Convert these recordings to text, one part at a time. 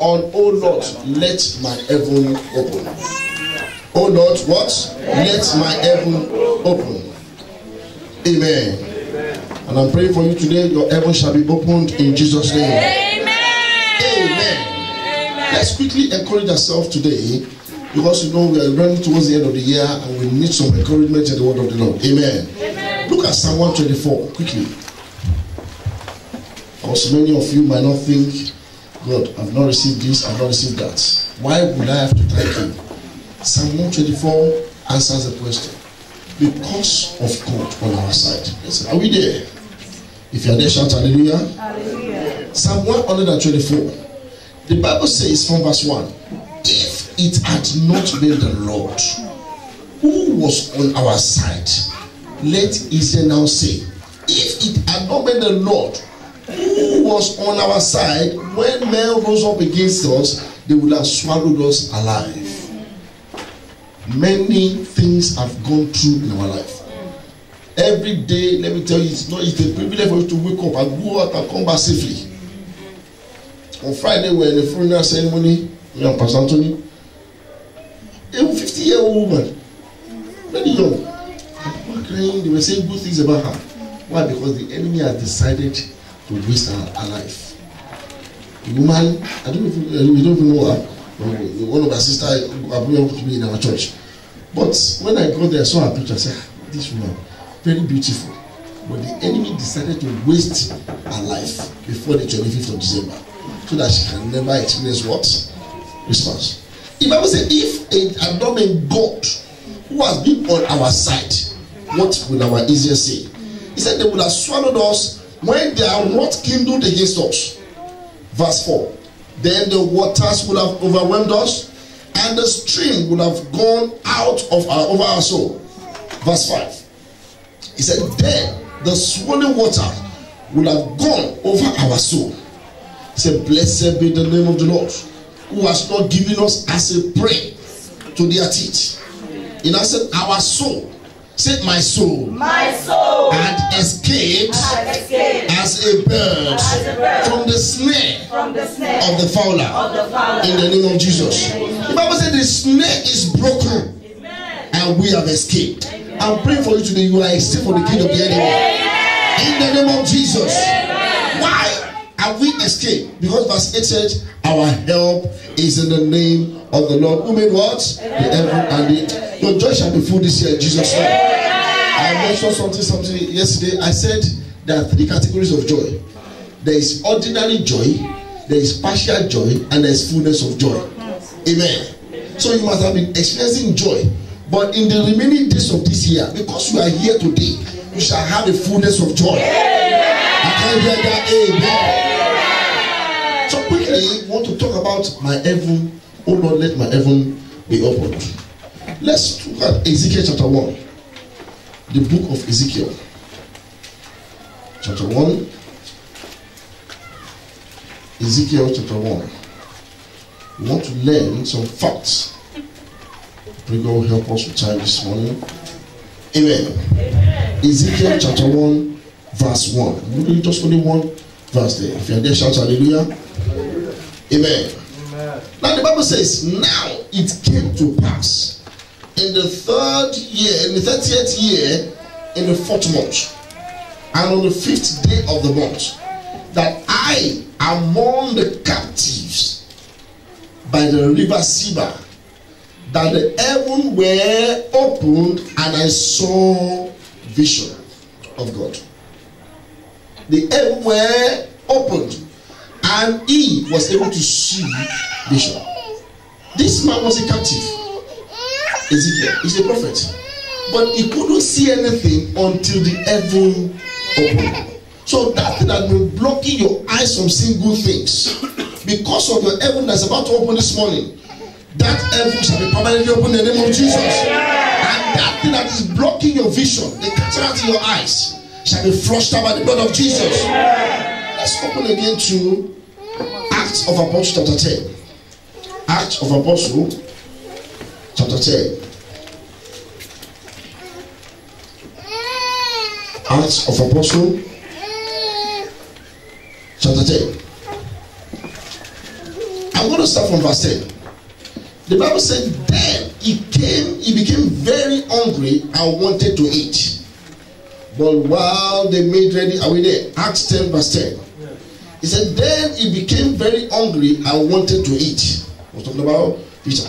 on, oh Lord, let my heaven open. Oh Lord, what? Let my heaven open. Amen. And I'm praying for you today, your heaven shall be opened in Jesus' name. Amen. Let's quickly encourage ourselves today, because you know we are running towards the end of the year and we need some encouragement in the word of the Lord. Amen. Look at Psalm 124 quickly. Because many of you might not think, God, I've not received this, I've not received that. Why would I have to thank Him? Psalm 124 answers the question. Because of God on our side. Listen, are we there? If you are there, shout hallelujah. Hallelujah. Psalm 124. The Bible says from verse 1, if it had not been the Lord who was on our side, let Israel now say, if it had not been the Lord who was on our side, when men rose up against us, they would have swallowed us alive. Many things have gone through in our life. Every day, let me tell you, it's a privilege for you to wake up and go out and come back safely. On Friday, we were in the funeral ceremony, me and Pastor Anthony. A 50-year-old woman, very young. People were crying, they were saying good things about her. Why? Because the enemy has decided to waste her life. The woman, I don't know if you don't even know her. One of my sisters appeared to be in our church. But when I got there, I saw her picture. I said, this woman, very beautiful. But the enemy decided to waste her life before the 25th of December, so that she can never experience what? Response. The Bible says, if it had not been God who has been on our side, what will our Israel say? He said they would have swallowed us when they are not kindled against us. Verse 4. Then the waters would have overwhelmed us, and the stream would have gone out of over our soul. Verse 5. He said, then the swollen water would have gone over our soul. He said, blessed be the name of the Lord, who has not given us as a prey to their teeth. He now said, our soul. Said my soul had escaped as a bird from the snare of the fowler in the name of Jesus. The Bible said the snare is broken and we have escaped. I'm praying for you today. You are escaped from the king of the enemy in the name of Jesus. Why have we escaped? Because verse 8 said, our help is in the name of the Lord who made what? The heaven and the earth. Your joy shall be full this year in Jesus' name. I mentioned something yesterday. I said there are 3 categories of joy. There is ordinary joy, there is partial joy, and there is fullness of joy. Amen. So you must have been experiencing joy. But in the remaining days of this year, because you are here today, you shall have a fullness of joy. I can't hear that. Amen. So quickly, I want to talk about my heaven. Oh Lord, let my heaven be opened. Let's look at Ezekiel chapter 1. The book of Ezekiel. Chapter 1. Ezekiel chapter 1. We want to learn some facts. Pray God will help us with time this morning. Amen. Ezekiel chapter 1 verse 1. Really just only one verse there. If you are there, shout hallelujah. Amen. Now the Bible says, now it came to pass in the 3rd year, in the 30th year, in the 4th month, and on the 5th day of the month, that I, among the captives by the river Seba, that the heaven were opened, and I saw vision of God. The heaven were opened, and he was able to see vision. This man was a captive. Ezekiel is a prophet, but he couldn't see anything until the heaven opened. So that thing that been blocking your eyes from seeing good things, because of the heaven that's about to open this morning, that heaven shall be permanently open in the name of Jesus. And that thing that is blocking your vision, the cataract in your eyes, shall be flushed out by the blood of Jesus. Let's open again to Acts of Apostles chapter 10. Acts of Apostles chapter 10. Acts of Apostles chapter 10. I I'm going to start from verse 10. The Bible said, then he became very hungry and wanted to eat. But while they made ready, are we there? Acts 10 verse 10. He said, then he became very hungry and wanted to eat. We're talking about Peter.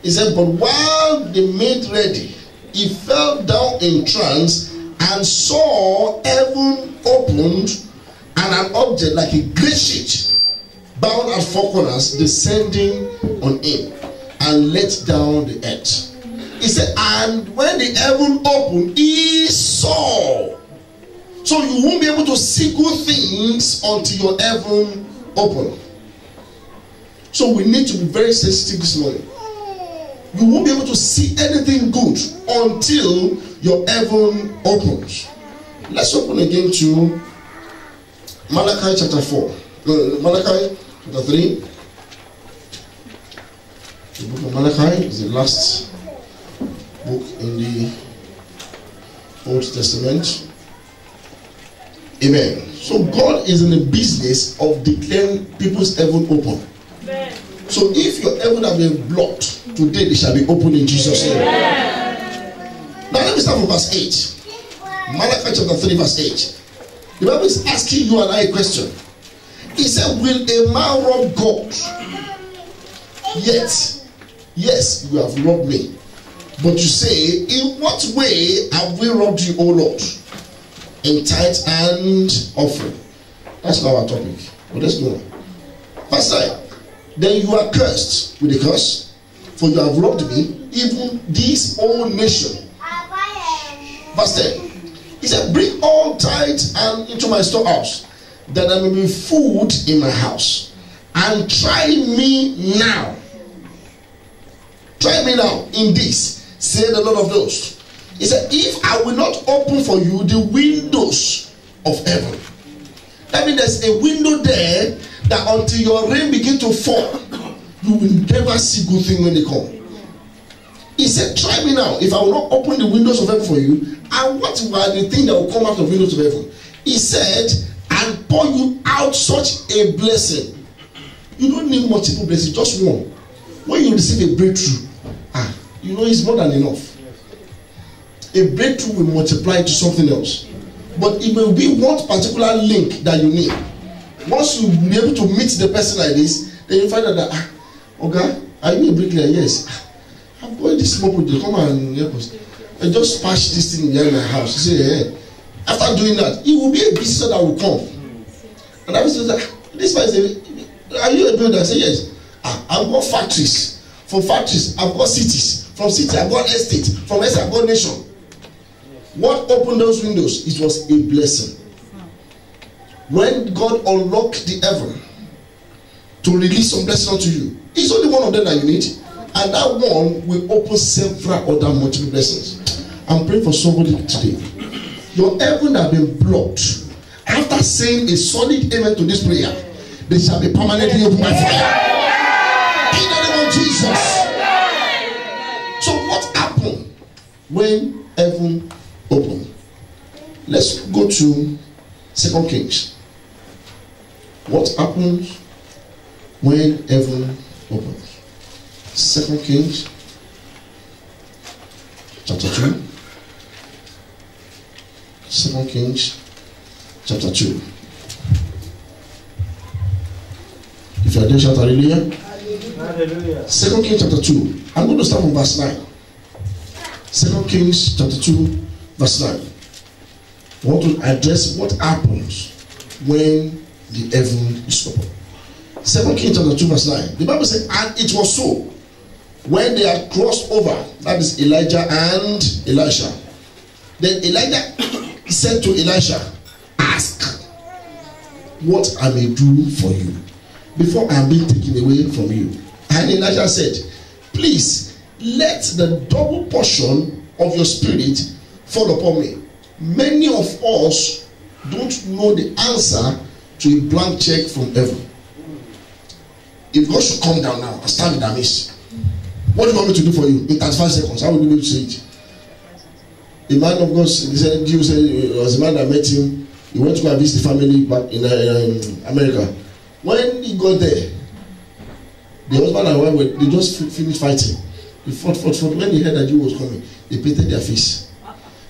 He said, but while they made ready, he fell down in trance and saw heaven opened and an object like a great sheet bound at four corners descending on him and let down the earth. He said, and when the heaven opened, he saw. So you won't be able to see good things until your heaven open. So we need to be very sensitive this morning. You won't be able to see anything good until your heaven opens. Let's open again to Malachi chapter 4. Malachi chapter 3. The book of Malachi is the last book in the Old Testament. Amen. So God is in the business of declaring people's heaven open. Amen. So if your heaven have been blocked, today they shall be opened in Jesus' name. Now let me start from verse 8. Malachi chapter 3 verse 8. The Bible is asking you and I a question. He said, will a man rob God? Yet, yes, you have robbed me. But you say, in what way have we robbed you, O Lord? In tithe and offering. That's not our topic. But let's go on. Verse 9. Then you are cursed with a curse, for you have robbed me, even this whole nation. Verse 10. He said, bring all tithes and into my storehouse, that there may be food in my house. And try me now. Try me now in this, say the Lord of hosts. He said, if I will not open for you the windows of heaven. That means there's a window there that until your rain begin to fall, you will never see good thing when they come. He said, try me now. If I will not open the windows of heaven for you, and what were the things that will come out of the windows of heaven? He said, and pour you out such a blessing. You don't need multiple blessings, just one. When you receive a breakthrough, you know it's more than enough. A breakthrough will multiply to something else. But it will be one particular link that you need. Once you be able to meet the person like this, then you find out that, okay, are you a bricklayer? Yes. I've got this small project. Come and help us. I just patch this thing behind my house. You say, hey. After doing that, it will be a visitor that will come. And I was like, this man say, are you a builder? I say, yes. I've got factories. From factories, I've got cities. From cities, I've got estate. From estate, I've got nation. What opened those windows? It was a blessing. When God unlocked the heaven to release some blessing unto you, it's only one of them that you need. And that one will open several other multiple blessings. I'm praying for somebody today. Your heaven have been blocked. After saying a solid amen to this prayer, they shall be permanently opened by fire. In the name of Jesus. So what happened when heaven opened? Let's go to 2 Kings. What happens when heaven opens? 2 Kings chapter 2. 2 Kings chapter 2. If you are there, shout hallelujah. Hallelujah. 2 Kings chapter 2. I'm going to start from verse 9. 2 Kings chapter 2, verse 9. I want to address what happens when the heaven is open. 2 Kings chapter 2, verse 9. The Bible says, and it was so, when they had crossed over, that is Elijah and Elisha. Then Elijah said to Elisha, ask what I may do for you before I am being taken away from you. And Elijah said, please let the double portion of your spirit fall upon me. Many of us don't know the answer to a blank check from heaven. If God should come down now and stand in our midst, what do you want me to do for you in 35 seconds? How will you be able to say it? The man of God, he said, Jesus said, it was a man that met him. He went to go and visit the family back in America. When he got there, The husband and wife, they just finished fighting. They fought. When they heard that Jew was coming, they painted their face.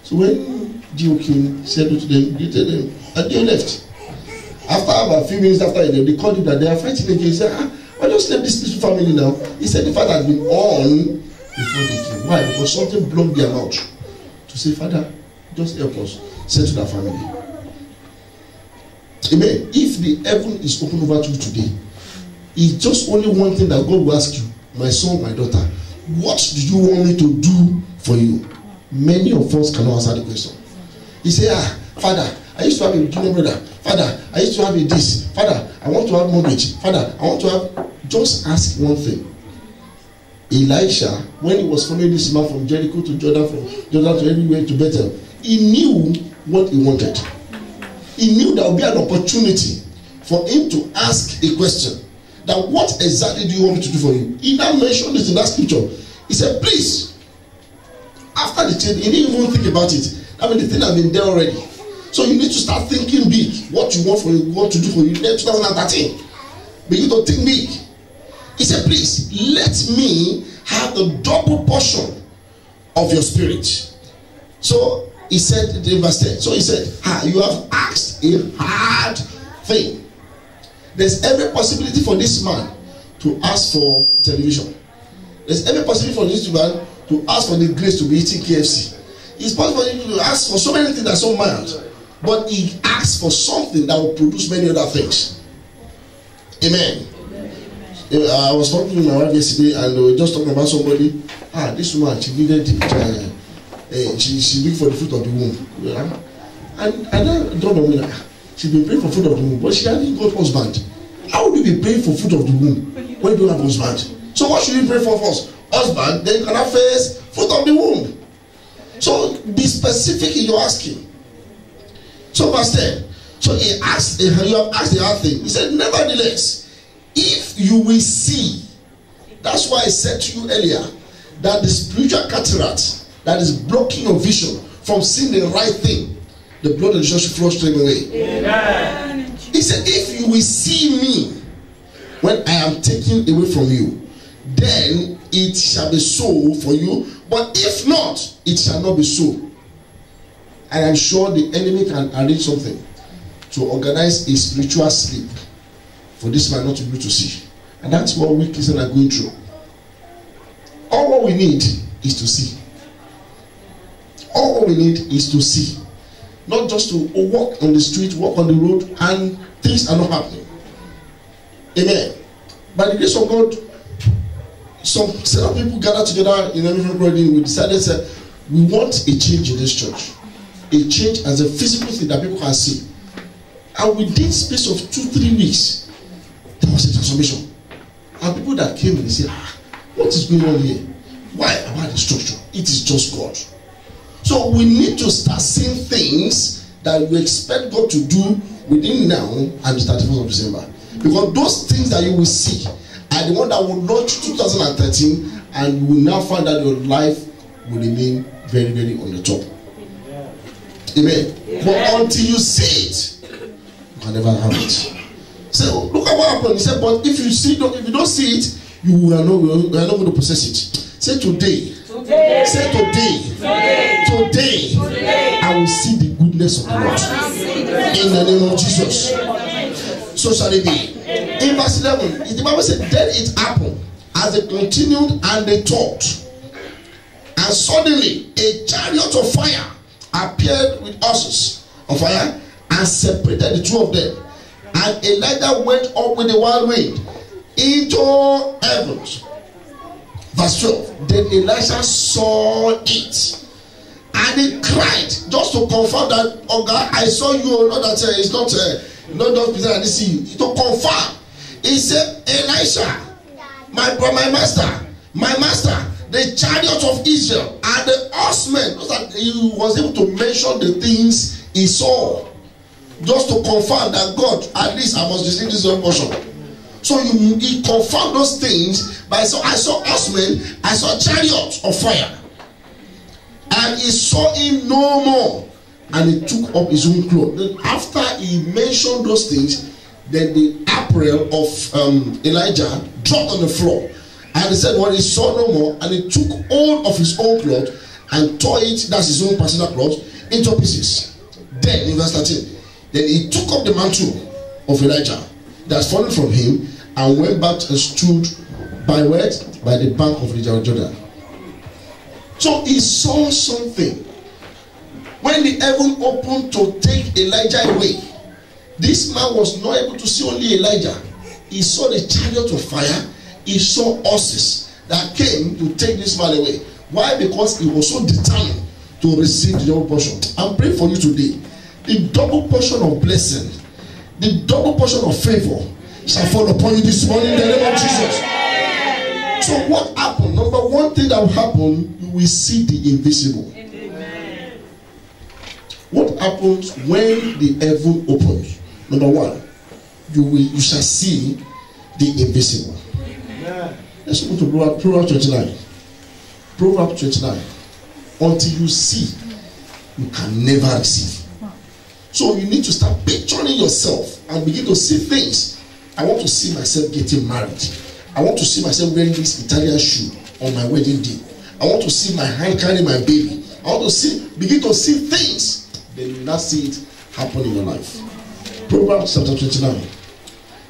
So when Jew came, said to them, greeted them, and they left. After about a few minutes after, they called him that they are fighting again. He said, I just left this peaceful family now. He said the fight had been on before they came. Why? Because something blocked their mouth to say, Father, just help us. Send to that family. Amen. If the heaven is open over to you today, it's just only one thing that God will ask you, my son, my daughter, what do you want me to do for you? Many of us cannot answer the question. He said, Father, I used to have a junior brother. Father, I used to have a this. Father, I want to have mortgage. Father, I want to have. Just ask one thing. Elisha, when he was following this man from Jericho to Jordan, from Jordan to everywhere to Bethel, he knew what he wanted. He knew there would be an opportunity for him to ask a question. That what exactly do you want me to do for you? He now mentioned it in that scripture. He said, please. After the change, he didn't even think about it. I mean, the thing has been there already. So you need to start thinking big. What you want for you, what to do for you. Then 2013. Begin to think big. He said, please, let me have the double portion of your spirit. So he said in verse 10. So he said, you have asked a hard thing. There's every possibility for this man to ask for television. There's every possibility for this man to ask for the grace to be eating KFC. It's possible for him to ask for so many things that are so mild. But he asked for something that will produce many other things. Amen. I was talking to my wife yesterday and we were just talking about somebody. This woman, she needed she looked for the fruit of the womb. And I don't know, she's been praying for fruit of the womb, but she hasn't got husband. How would you be praying for fruit of the womb when you don't have husband? So what should you pray for first? Husband, then you can have first fruit of the womb. So be specific in your asking. So verse 10. So he asked, you have asked the hard thing. He said, nevertheless, if you will see, that's why I said to you earlier, that the spiritual cataract that is blocking your vision from seeing the right thing, the blood of Jesus should flow straight away. Amen. He said, if you will see me when I am taken away from you, then it shall be so for you. But if not, it shall not be so. And I'm sure the enemy can arrange something to organize a spiritual sleep for this man not to be able to see. And that's what we Christians are going through. All what we need is to see. All what we need is to see. Not just to walk on the street, walk on the road, and things are not happening. Amen. By the grace of God, some set of people gathered together in every we decided that we want a change in this church. A change as a physical thing that people can see. And within space of 2-3 weeks, there was a transformation. And people that came and they said, what is going on here? Why about the structure? It is just God. So we need to start seeing things that we expect God to do within now and the 31st of December. Because those things that you will see are the one that will launch 2013, and you will now find that your life will remain very, very on the top. Amen. But until you see it, you can never have it. So look at what happened. He said, but if you don't see it, you are not going to possess it. Say today. Say today, I will see the goodness of the Lord. In the name of Jesus. So shall it be. In verse 11, the Bible said, then it happened as they continued and they talked. And suddenly a chariot of fire appeared with horses of fire and separated the two of them. And Elijah went up with a wild wind into heavens. Verse 12. Then Elisha saw it. And he cried, just to confirm that, oh God, I saw you, not that it's not just because I didn't see you. To confirm. He said, Elisha, my master, the chariot of Israel and the horsemen. He was able to mention the things he saw, just to confirm that God, at least I must receive this one portion. So he confirmed those things by saying, I saw horsemen, I saw chariots of fire, and he saw him no more, and he took up his own clothes. Then after he mentioned those things, Then the apparel of Elijah dropped on the floor. And he said, well, he saw no more. And he took hold of his own cloth and tore it, that's his own personal cloth, into pieces. Then, in verse 13, then he took up the mantle of Elijah that had fallen from him and went back and stood by where? By the bank of the Jordan. So he saw something. When the heaven opened to take Elijah away, this man was not able to see only Elijah. He saw the chariot of fire. He saw horses that came to take this man away. Why? Because he was so determined to receive the double portion. I'm praying for you today. The double portion of blessing, the double portion of favor shall fall upon you this morning in the name of Jesus. So what happened? Number one thing that will happen, you will see the invisible. Amen. What happens when the heaven opens? Number one, you shall see the invisible. Amen. Let's go to Proverbs 29. Proverbs 29. Until you see, you can never receive. So you need to start picturing yourself and begin to see things. I want to see myself getting married. I want to see myself wearing this Italian shoe on my wedding day. I want to see my hand carrying my baby. I want to begin to see things. Then you will not see it happen in your life. Proverbs chapter 29.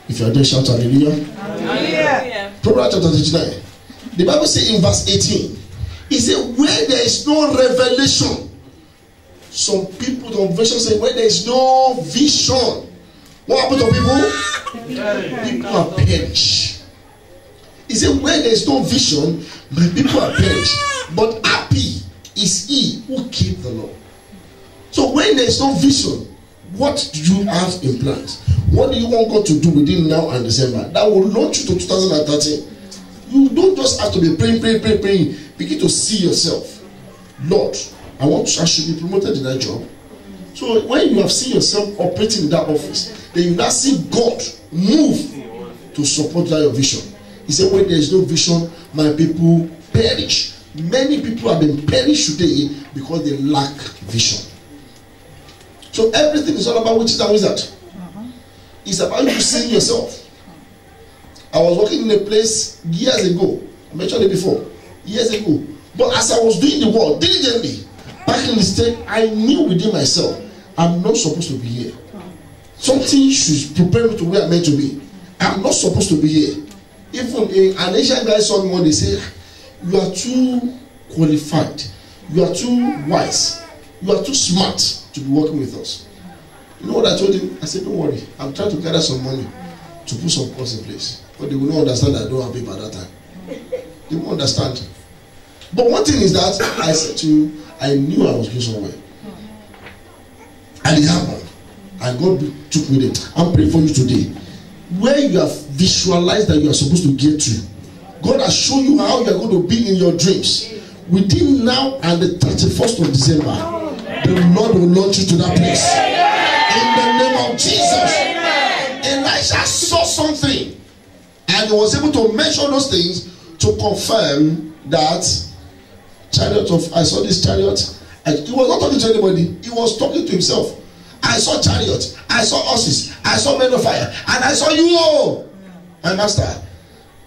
If you are there, shout hallelujah. Hallelujah. Proverbs chapter 29. The Bible says in verse 18, it says, where there is no revelation. Some people, the version say, where there is no vision. What happened to people? People are perished. He said, where there is no vision, my people are perished. But happy is he who keeps the law. So when there is no vision, what do you have in plans? What do you want God to do within now and December? That will launch you to 2013. You don't just have to be praying. Begin to see yourself. Lord, I should be promoted in that job. So when you have seen yourself operating in that office, then you now see God move to support that your vision. He said, when there is no vision, my people perish. Many people have been perished today because they lack vision. So everything is all about witches and wizards. It's about you seeing yourself. I was working in a place years ago. I mentioned it before. Years ago. But as I was doing the work diligently, back in the state, I knew within myself, I'm not supposed to be here. Something should prepare me to where I'm meant to be. I'm not supposed to be here. Even an Asian guy saw me one day say, you are too qualified. You are too wise. You are too smart to be working with us. You know what I told him? I said, don't worry. I'm trying to gather some money to put some course in place. But they will not understand that I don't have paper at that time. They won't understand. But one thing is that I said to you, I knew I was going somewhere. And it happened. And God took me there. I'm praying for you today. Where you have visualized that you are supposed to get to, God has shown you how you are going to be in your dreams. Within now and the 31st of December, the Lord will launch you to that place. In the name of Jesus. Elijah saw something. And he was able to mention those things to confirm that I saw this chariot. He was not talking to anybody. He was talking to himself. I saw chariot. I saw horses. I saw men of fire. And I saw you, my master.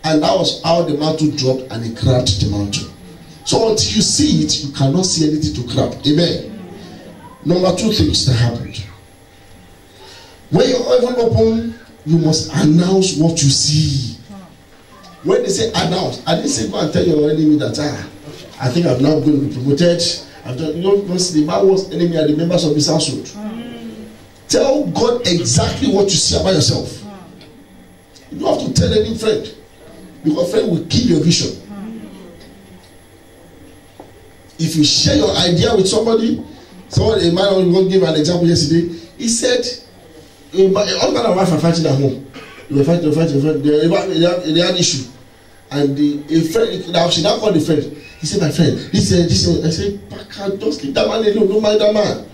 And that was how the mantle dropped and he grabbed the mantle. So until you see it, you cannot see anything to grab. Amen. Number two things that happened. When your heaven open, you must announce what you see. When they say announce, I didn't say go and tell your enemy that I think I'm now going to be promoted. I've done, you know, because the man was enemy are the members of his household. Tell God exactly what you see about yourself. You don't have to tell any friend, because friend will kill your vision. If you share your idea with somebody, a man will give an example yesterday. He said, a husband and wife are fighting at home. They were fighting. They had issue. And a friend, now she now called the friend. He said, my friend, this. I said, Baka, just leave that man alone. Don't mind that man.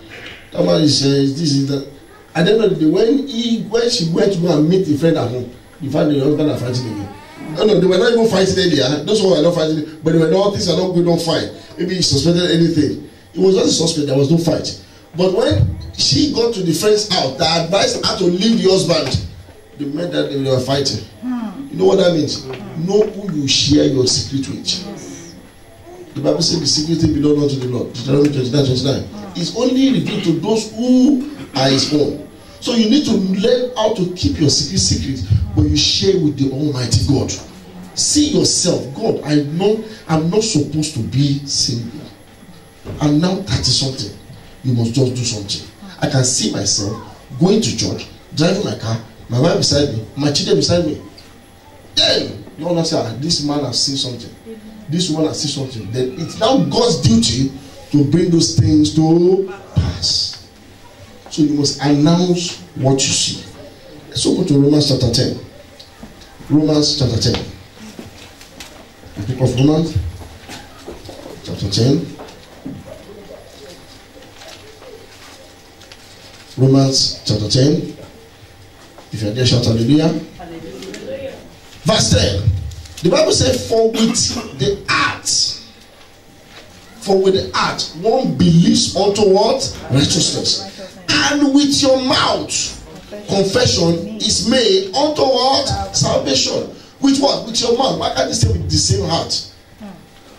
That man is this is that. At the end of the day, when she went to go and meet the friend at home, the friend and the husband are fighting again. No, they were not even fighting earlier. Those who were not fighting, but they were not, things are not good, don't fight. Maybe he suspected anything. It was just a suspect, there was no fight. But when she got to the friend's house, that advised her to leave the husband, they met that they were fighting. You know what that means? Know who you share your secret with. The Bible says the secret thing belongs not to the Lord. Deuteronomy 29:29. It's only revealed to those who are his own. So you need to learn how to keep your secret, but you share with the Almighty God. See yourself, God, I know I'm not supposed to be single. I'm now 30 something. You must just do something. I can see myself going to church, driving my car, my wife beside me, my children beside me. Then you understand, this man has seen something. This woman has seen something. Then it's now God's duty to bring those things to pass. So you must announce what you see. Let's open to Romans chapter 10. Romans chapter 10. The book of Romans chapter 10. Romans chapter 10. If you're there, shout hallelujah. Hallelujah. Verse 10. The Bible says, for with the heart one believes unto what? Righteousness. And with your mouth confession is made unto what? Salvation. With what? With your mouth. Why can't you say with the same heart?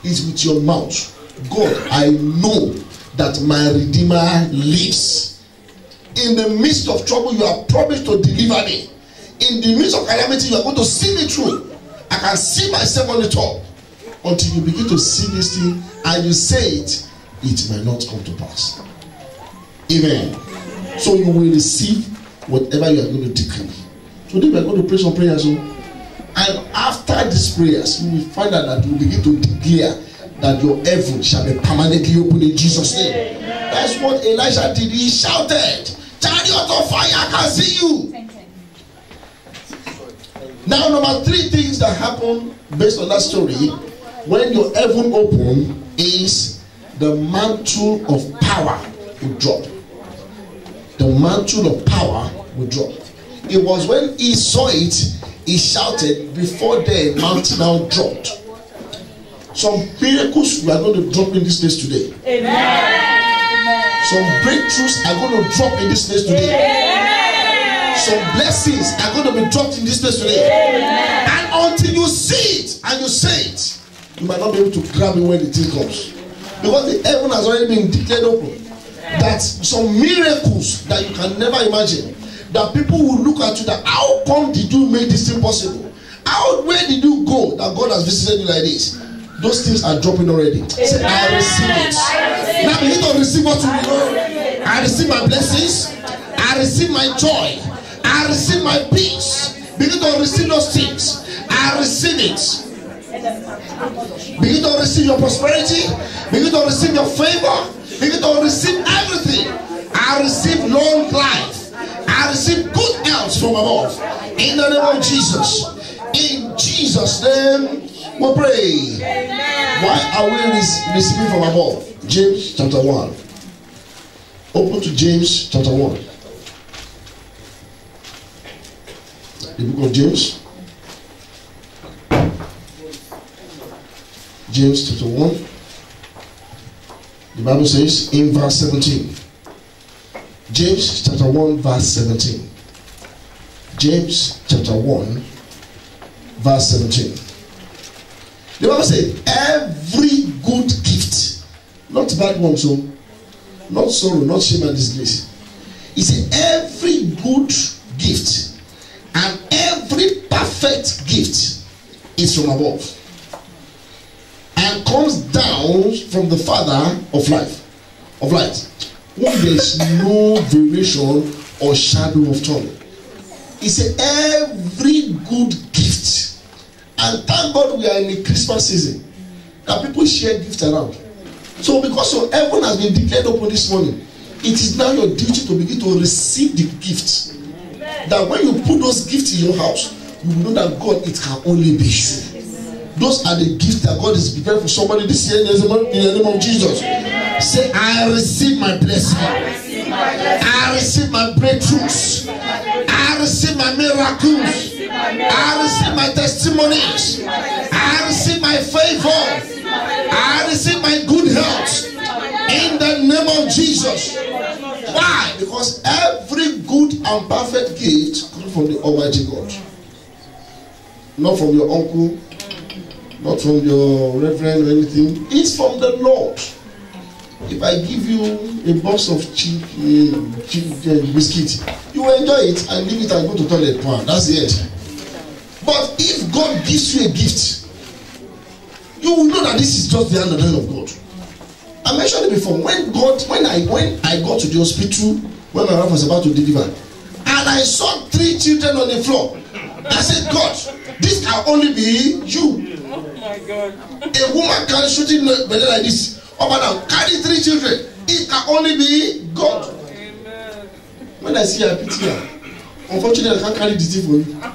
It's with your mouth. God, I know that my Redeemer lives. In the midst of trouble, you are promised to deliver me. In the midst of calamity, you are going to see me through. I can see myself on the top. Until you begin to see this thing and you say it, it might not come to pass. Amen. So you will receive whatever you are going to decree. Today we are going to pray some prayers. And after these prayers, you will find out that you will begin to declare that your heaven shall be permanently open in Jesus' name. That's what Elijah did. He shouted, chariot of fire, I can see you. Now, number 3 things that happen based on that story when your heaven open is the mantle of power will drop. The mantle of power will drop. It was when he saw it, he shouted. Before the mountain now dropped. Some miracles we are going to drop in this place today. Amen. Some breakthroughs are going to drop in this place today. Amen. Some blessings are going to be dropped in this place today. Amen. And until you see it and you say it, you might not be able to grab it when the thing comes. Because the heaven has already been declared open. That some miracles that you can never imagine, that people will look at you that how come did you make this thing possible? Where did you go that God has visited you like this? Those things are dropping already. Say, I receive it. Now begin to receive what you know. I receive my blessings. I receive my joy. I receive my peace. Begin to receive those things. I receive it. Begin to receive your prosperity. Begin to receive your favor. Begin to receive everything. I receive long life. I receive good health from above. In the name of Jesus. In Jesus' name we pray. Amen. Why are we receiving from above? James chapter 1. Open to James chapter 1. The book of James. James chapter 1. The Bible says in verse 17. James chapter 1 verse 17. James chapter 1 verse 17. The Bible says every good gift, not bad ones, so not sorrow, not shame and disgrace. He said every good gift and every perfect gift is from above and comes down from the Father of light, when there is no variation or shadow of turning. He said every good gift. And thank God we are in the Christmas season, that people share gifts around. So because your heaven has been declared open this morning, it is now your duty to begin to receive the gifts. That when you put those gifts in your house, you will know that God, it can only be you. Those are the gifts that God is preparing for somebody this year in the name of Jesus. Say, I receive my blessing. I receive my breakthroughs. I receive my miracles. I receive my testimonies. I receive my favor. I receive my good health. In the name of Jesus. Why? Because every good and perfect gift comes mantle from the Almighty God. Not from your uncle, not from your reverend or anything. It's from the Lord. If I give you a box of cheap biscuit, you will enjoy it and leave it and go to toilet. That's it. But if God gives you a gift, you will know that this is just the hand of God. I mentioned it before. When I got to the hospital when my wife was about to deliver, and I saw 3 children on the floor, I said, God, this can only be you. Oh my God. A woman can shoot in belly like this, up and down, carry 3 children. It can only be God. Amen. When I see her, pity her. Unfortunately, I can't carry the thing for you. I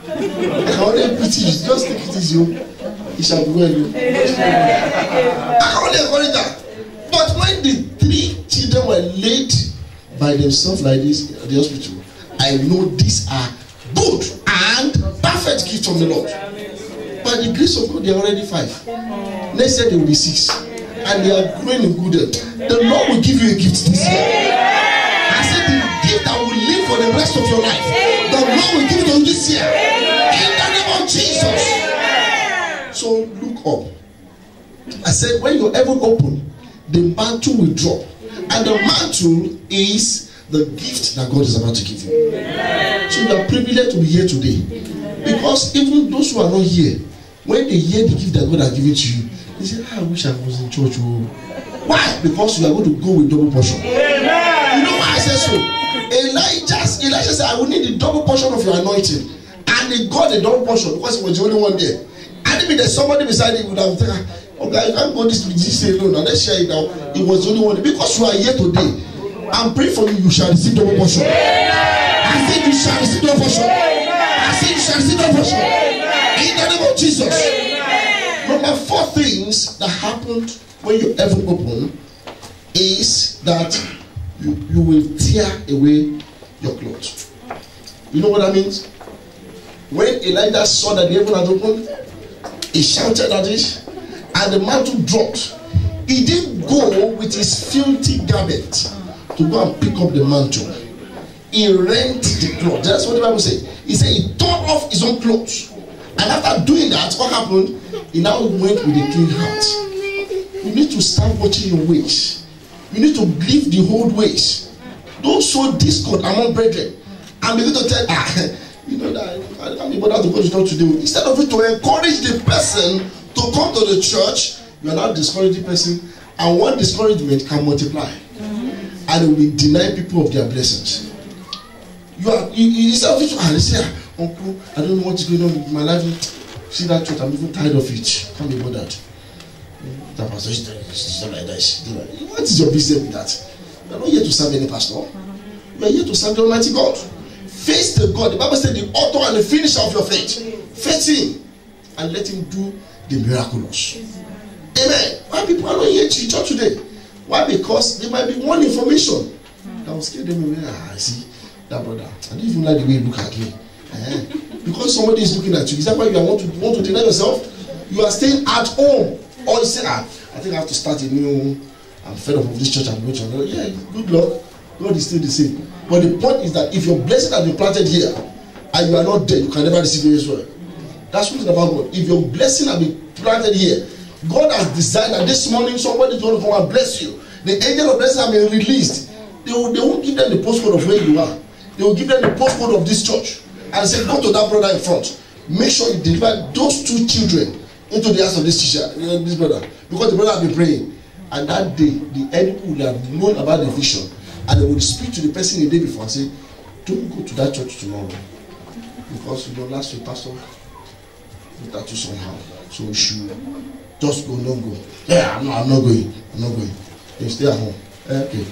can only pity you. Just take it easy. It shall be well. I can only encourage her. But when the 3 children were laid by themselves like this at the hospital, I know these are good and perfect gifts from the Lord. By the grace of God, they are already 5. Next year they will be 6. And they are growing in good health. The Lord will give you a gift this year. I said the gift that will live for the rest of your life. The Lord will give it to you this year. In the name of Jesus. So look up. I said when your heaven open, the mantle will drop. And the mantle is the gift that God is about to give you. So you are privileged to be here today. Because even those who are not here, when they hear the gift that God has given to you, they say, I wish I was in church. Why? Because you are going to go with double portion. You know why I say so? Elijah said, I will need the double portion of your anointing. And he got the double portion because he was the only one there. And if there's somebody beside him, would have said, okay, I can't go this alone. And let's share it now. He was the only one. Because you are here today, I'm praying for you, you shall receive double portion. I think you shall receive double portion. I think you shall receive double portion. In the name of Jesus. Number 4 things that happened when your heaven opened is that you will tear away your clothes. You know what that means? When Elijah saw that the heaven had opened, he shouted at it, and the mantle dropped. He didn't go with his filthy garment to go and pick up the mantle. He rent the clothes. That's what the Bible says. He said he tore off his own clothes. And after doing that, what happened? He now went with a clean heart. You need to start watching your ways. You need to leave the old ways. Don't sow discord among brethren. And begin to tell, you know that I can't be bothered to go to church today. Instead of it to encourage the person to come to the church, you are now discouraging the person. And one discouragement can multiply. And it will deny people of their blessings. Instead of it to say, Uncle, I don't know what's going on with my life. See that church, I'm even tired of it. Can't be bothered. That pastor is not like that. What is your business with that? You are not here to serve any pastor. You are here to serve the Almighty God. Face the God. The Bible said the author and the finisher of your faith. Face him and let him do the miraculous. Amen. Why people are not here to church today? Why? Because there might be one information that will scare them away. I see that brother. I don't even like the way you look at me. Because somebody is looking at you. Is that why you want to deny yourself? You are staying at home. Or you say, I think I have to start a new, I'm fed up of this church I'm going to. Yeah, good luck. God is still the same. But the point is that if your blessing has been planted here and you are not there, you can never receive it as well. That's one thing about God. If your blessing has been planted here, God has designed that this morning somebody is going to come and bless you. The angel of blessing has been released. They won't give them the postcode of where you are. They will give them the postcode of this church and say, go to that brother in front. Make sure you deliver those 2 children into the hands of this teacher, this brother, because the brother has been praying. And that day, the enemy would have known about the vision, and they would speak to the person the day before and say, don't go to that church tomorrow, because last week pastor looked at you somehow, so you should just go, don't go. Yeah, I'm not going. You stay at home. Okay.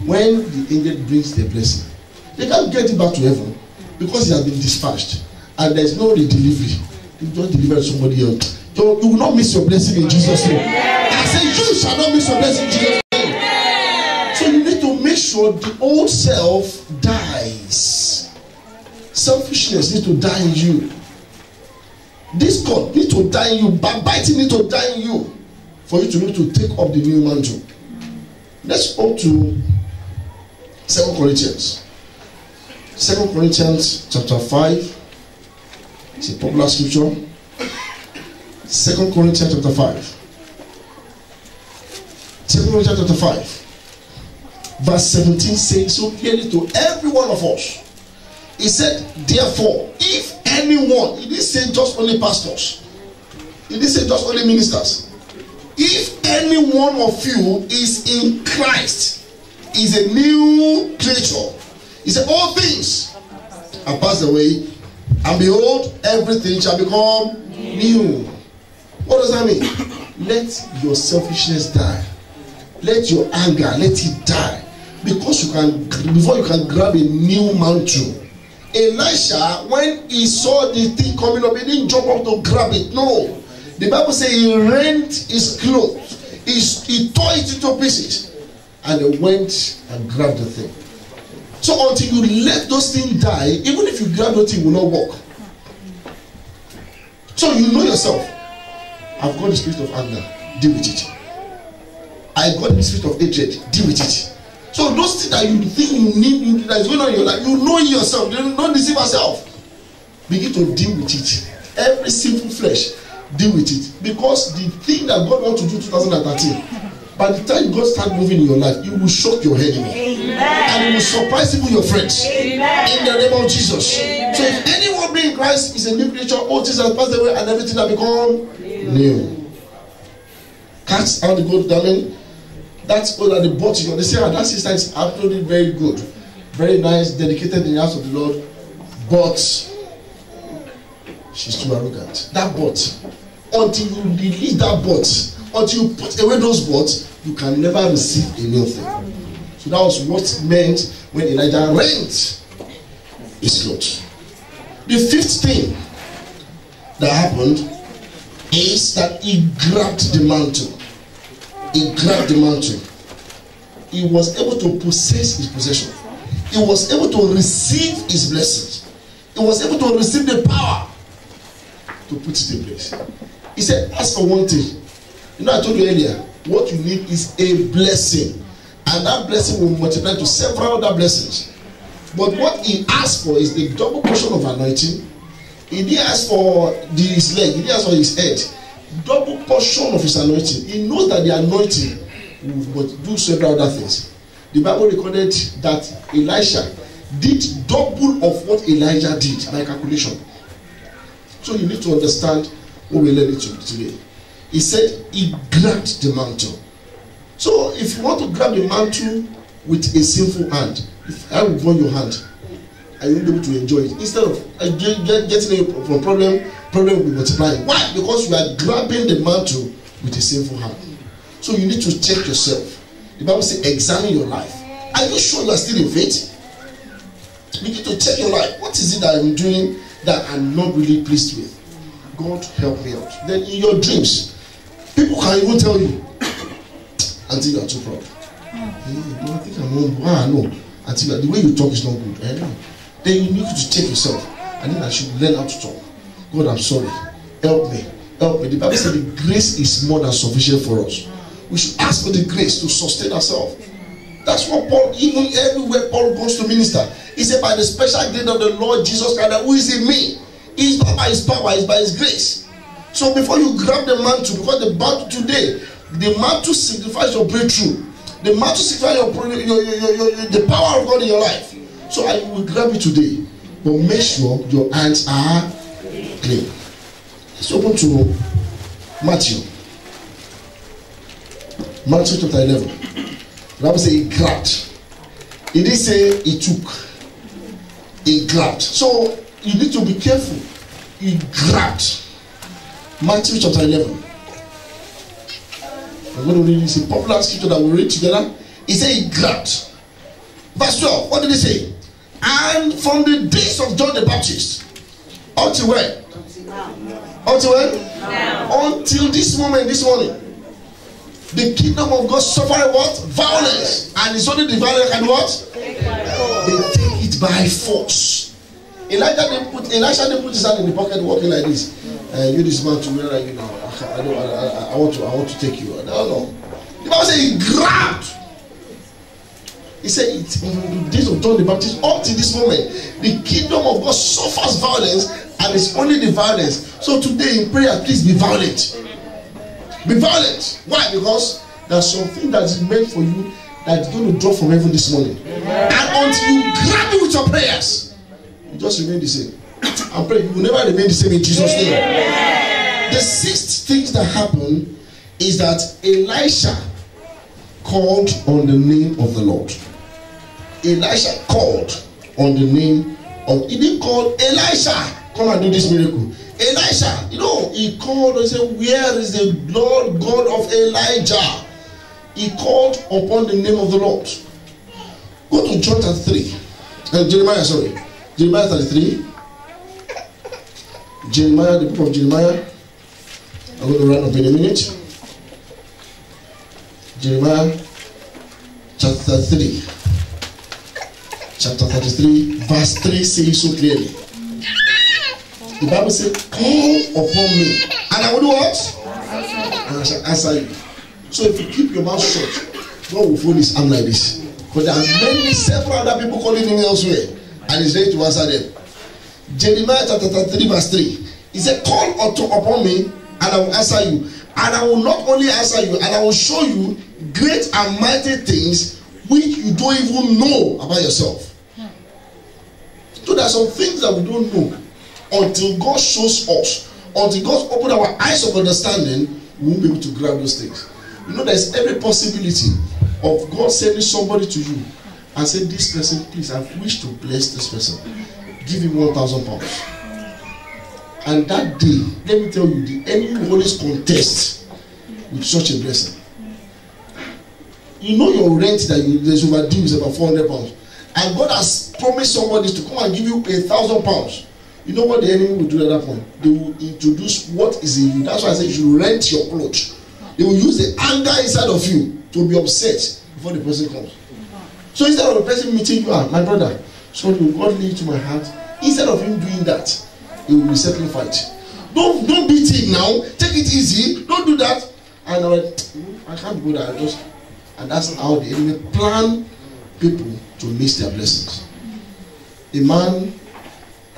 When the angel brings the blessing, they can't get it back to heaven because it has been dispatched, and there's no delivery. You just deliver to somebody else. So you will not miss your blessing in Jesus' name. I say you shall not miss your blessing in Jesus' name. So you need to make sure the old self dies. Selfishness needs to die in you. Discord needs to die in you. Backbiting needs to die in you for you to be able to take up the new mantle. Let's go to 2 Corinthians. 2 Corinthians chapter 5. It's a popular scripture. 2 Corinthians chapter 5. 2 Corinthians chapter 5. Verse 17 says so clearly to every one of us. He said, therefore, if anyone, he didn't say just only pastors, he didn't say just only ministers. If any one of you is in Christ, is a new creature. He said, all things are passed away, and behold, everything shall become new. What does that mean? Let your selfishness die. Let your anger, let it die. Because before you can grab a new mantle. Elisha, when he saw the thing coming up, he didn't jump up to grab it. No. The Bible says he rent his clothes. He tore it into pieces. And he went and grabbed the thing. So until you let those things die, even if you grab the thing, it will not work. So you know yourself. I've got the spirit of anger. Deal with it. I got the spirit of hatred. Deal with it. So those things that you think you need, that is going on in your life, you know yourself. Don't deceive yourself. Begin to deal with it. Every sinful flesh, deal with it. Because the thing that God wants to do in 2013, by the time God starts moving in your life, you will shock your enemy. Amen. And you will surprise even your friends. Amen. In the name of Jesus. Amen. So if anyone being in Christ is a new creature, all things have passed away and everything has become new. Cast out the gold garment. That's all at the bottom. They say, that sister is absolutely very good, very nice, dedicated in the house of the Lord, but she's too arrogant. That but, until you release that but, until you put away those buts, you can never receive a new thing. So that was what meant when Elijah rent his clothes. The fifth thing that happened is that he grabbed the mantle. He grabbed the mantle. He was able to possess his possession. He was able to receive his blessings. He was able to receive the power to put it in place. He said, ask for one thing. You know, I told you earlier, what you need is a blessing. And that blessing will multiply to several other blessings. But what he asked for is the double portion of anointing. He didn't ask for his leg. He didn't ask for his head. Double portion of his anointing. He knows that the anointing will do several other things. The Bible recorded that Elisha did double of what Elijah did by calculation. So you need to understand what we learned today. He said he grabbed the mantle. So if you want to grab the mantle with a sinful hand, if I will burn your hand, and you will be able to enjoy it. Instead of getting a problem will be multiplying. Why? Because you are grabbing the mantle with a sinful hand. So you need to check yourself. The Bible says, examine your life. Are you sure you are still in faith? You need to check your life. What is it that I'm doing that I'm not really pleased with? God help me out. Then in your dreams, people can even tell you until you are too proud. Hey, I think I'm no. Until the way you talk is not good. Then you need to check yourself. And then I should learn how to talk. God, I'm sorry. Help me. Help me. The Bible said the grace is more than sufficient for us. We should ask for the grace to sustain ourselves. That's what Paul, even everywhere Paul goes to minister, he said, by the special grace of the Lord Jesus Christ, who is in me. It's not by his power, it's by his grace. So before you grab the mantle, because the mantle today, the mantle signifies your breakthrough. The mantle signifies the power of God in your life. So I will grab it today. But make sure your hands are clean. Let's open to Matthew. Matthew chapter 11. The Bible says he grabbed. He didn't say he took. He grabbed. So you need to be careful. He grabbed. Matthew chapter 11. I'm going to read this popular scripture that we read together. He said he grabbed. Verse 12. What did he say? And from the days of John the Baptist until when? Until when? Now. Until this moment, this morning. The kingdom of God suffered what? Violence. And it's only the violence and what? They take it by force. Elisha didn't put his hand in the pocket walking like this. You this man to where are you now? I want to take you. No. The Bible says he grabbed. He said, it's in the days of John the Baptist up to this moment, the kingdom of God suffers violence, and it's only the violence. So today in prayer, please be violent. Be violent. Why? Because there's something that is meant for you that's going to drop from heaven this morning. And until you grab it with your prayers, you just remain the same. I'm praying you will never remain the same in Jesus' name. The sixth thing that happened is that Elisha called on the name of the Lord. Elisha called on the name of, he didn't call Elisha, come and do this miracle. Elisha, you know, he called and said, where is the Lord God of Elijah? He called upon the name of the Lord. Go to John 33. Jeremiah 33. Jeremiah, the book of Jeremiah. I'm going to run up in a minute. Jeremiah chapter 3. Chapter 33, verse 3 says so clearly. The Bible says, call upon me, and I will do what? And I shall answer you. So if you keep your mouth shut, God will fold his arm like this. But there are several other people calling him elsewhere, and he's ready to answer them. Jeremiah chapter 33, verse 3. He said, call upon me, and I will answer you. And I will not only answer you, and I will show you great and mighty things which you don't even know about yourself. So there are some things that we don't know until God shows us, until God opens our eyes of understanding, we won't be able to grab those things. You know, there's every possibility of God sending somebody to you and say, this person, please, I wish to bless this person. Give him 1,000 pounds. And that day, let me tell you, the enemy will always contest with such a blessing. You know your rent that there's overdue is about 400 pounds. And God has promised somebody to come and give you 1,000 pounds. You know what the enemy will do at that point? They will introduce what is in you. That's why I say you should rent your clothes. They will use the anger inside of you to be upset before the person comes. So instead of the person meeting you, my brother, sorry, God lead to my heart. Instead of him doing that, he will be settling fight. Don't beat him now. Take it easy. Don't do that. And I can't go there. And that's how the enemy plan people to miss their blessings. A man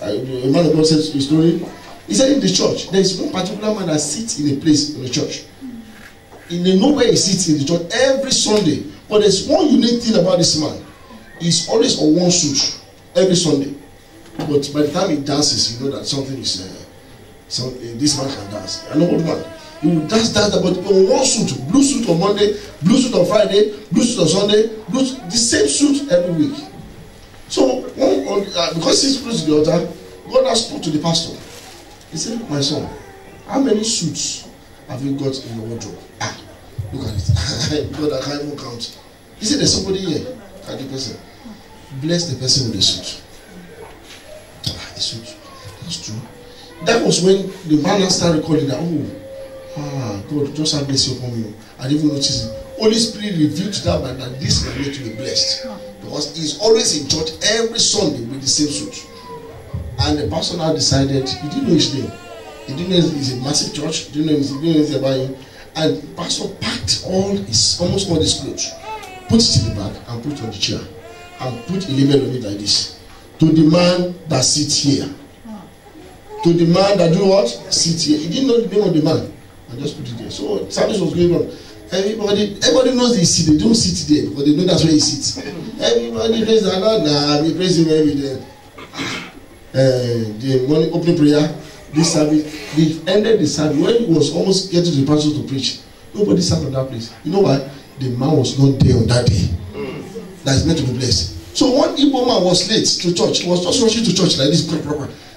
of God said a story. He said in the church, there is one particular man that sits in a place in the church. They know where he sits in the church every Sunday. But there's one unique thing about this man. He's always on one suit every Sunday. But by the time he dances, you know that something is this man can dance. I know what man. He will dance, but on one suit, blue suit on Monday, blue suit on Friday, blue suit on Sunday, the same suit every week. So because he's close to the altar, God has spoke to the pastor. He said, my son, how many suits have you got in your wardrobe? Look at it. God, I can't even count. He said, there's somebody here. At the person. Bless the person with the suit. The suit. That's true. That was when the man started recording that, God, just have mercy upon me. I didn't even notice it. Holy Spirit revealed to that man that this man need to be blessed. Because he's always in church every Sunday with the same suit. And the pastor now decided, he didn't know his name. He didn't know it's a massive church. He didn't know anything about him. And the pastor packed almost all his clothes, put it in the bag and put it on the chair. And put a label on it like this. To the man that sits here. To the man that do what? Sit here. He didn't know the name of the man. And just put it there. So service was going on. Everybody knows they sit. They don't sit there because they know that's where he sits. Everybody praise the Lord. We praise him every day. The morning opening prayer, this service, they ended the service when he was almost getting to the pastor to preach. Nobody sat on that place. You know why? The man was not there on that day. That is meant to be blessed. So one Igbo man was late to church. He was just rushing to church like this.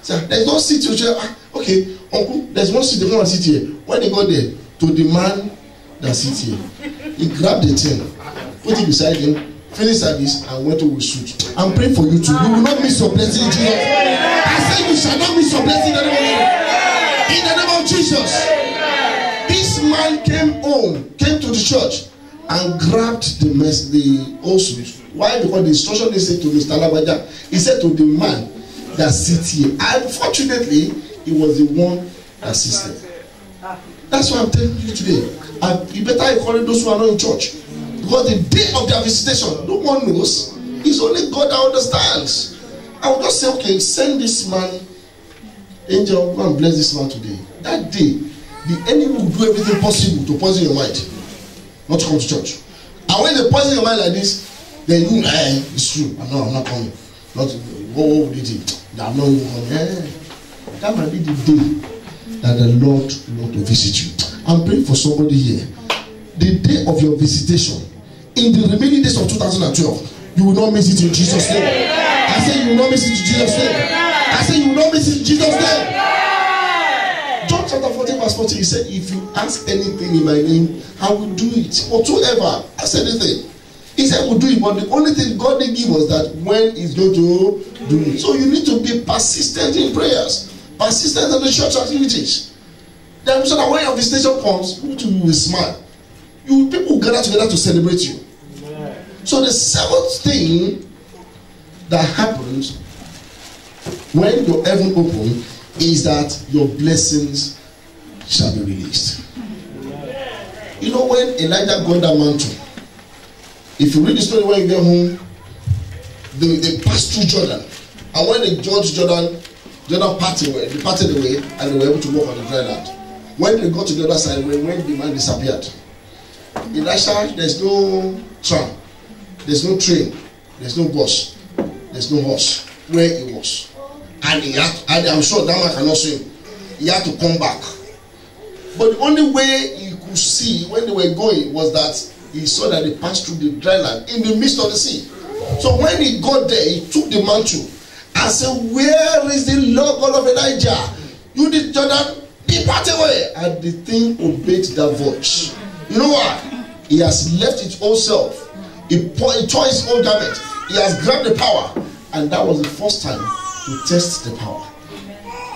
So there's no seat to church. Okay, uncle, there's one seat. They come and sit here. When they got there, to the man that sits here, he grabbed the thing, put it beside him, finished service, and went to his suit. I'm praying for you too. You will not miss your blessing in Jesus. I said you shall not miss your blessing in the name of Jesus. This man came to the church and grabbed the old suit. Why? Because the instruction they said to Mr. Alabaja, he said to the man that sits here. Unfortunately, he was the one that sits there. That's why I'm telling you today. You better encourage those who are not in church. Because the day of their visitation, no one knows. It's only God that understands. I will just say, okay, send this man, angel, go and bless this man today. That day, the enemy will do everything possible to poison your mind, not to come to church. And when they poison your mind like this, then you, it's true. I'm not coming. Not what did he? I'm not even coming. That might be the day that the Lord will visit you. I'm praying for somebody here. The day of your visitation, in the remaining days of 2012, you will not miss it in Jesus' name. I say you will not miss it in Jesus' name. I say you will not miss it in Jesus' name. John chapter 14 verse 40, he said, if you ask anything in my name, I will do it. Whatsoever, ask anything. He said we'll do it, but the only thing God didn't give us that when He's going to do it. So you need to be persistent in prayers, persistent in the church activities. Then so that when your visitation comes, you will smile. People will gather together to celebrate you. So the seventh thing that happens when your heaven opens is that your blessings shall be released. You know, when Elijah got that mantle, if you read the story when you get home, they passed through Jordan, and when they judged Jordan parted away, and they were able to walk on the dry land. When they got to the other side, when the man disappeared, Elisha, there's no tram, there's no train, there's no bus, there's no horse where he was, and I'm sure that man cannot swim. He had to come back. But the only way he could see when they were going was that he saw that they passed through the dry land in the midst of the sea. So when he got there, he took the mantle and said, where is the Lord God of Elijah? You did Jordan, be parted away. And the thing obeyed that voice. You know what? He has left his own self. He tore his own garment. He has grabbed the power. And that was the first time to test the power.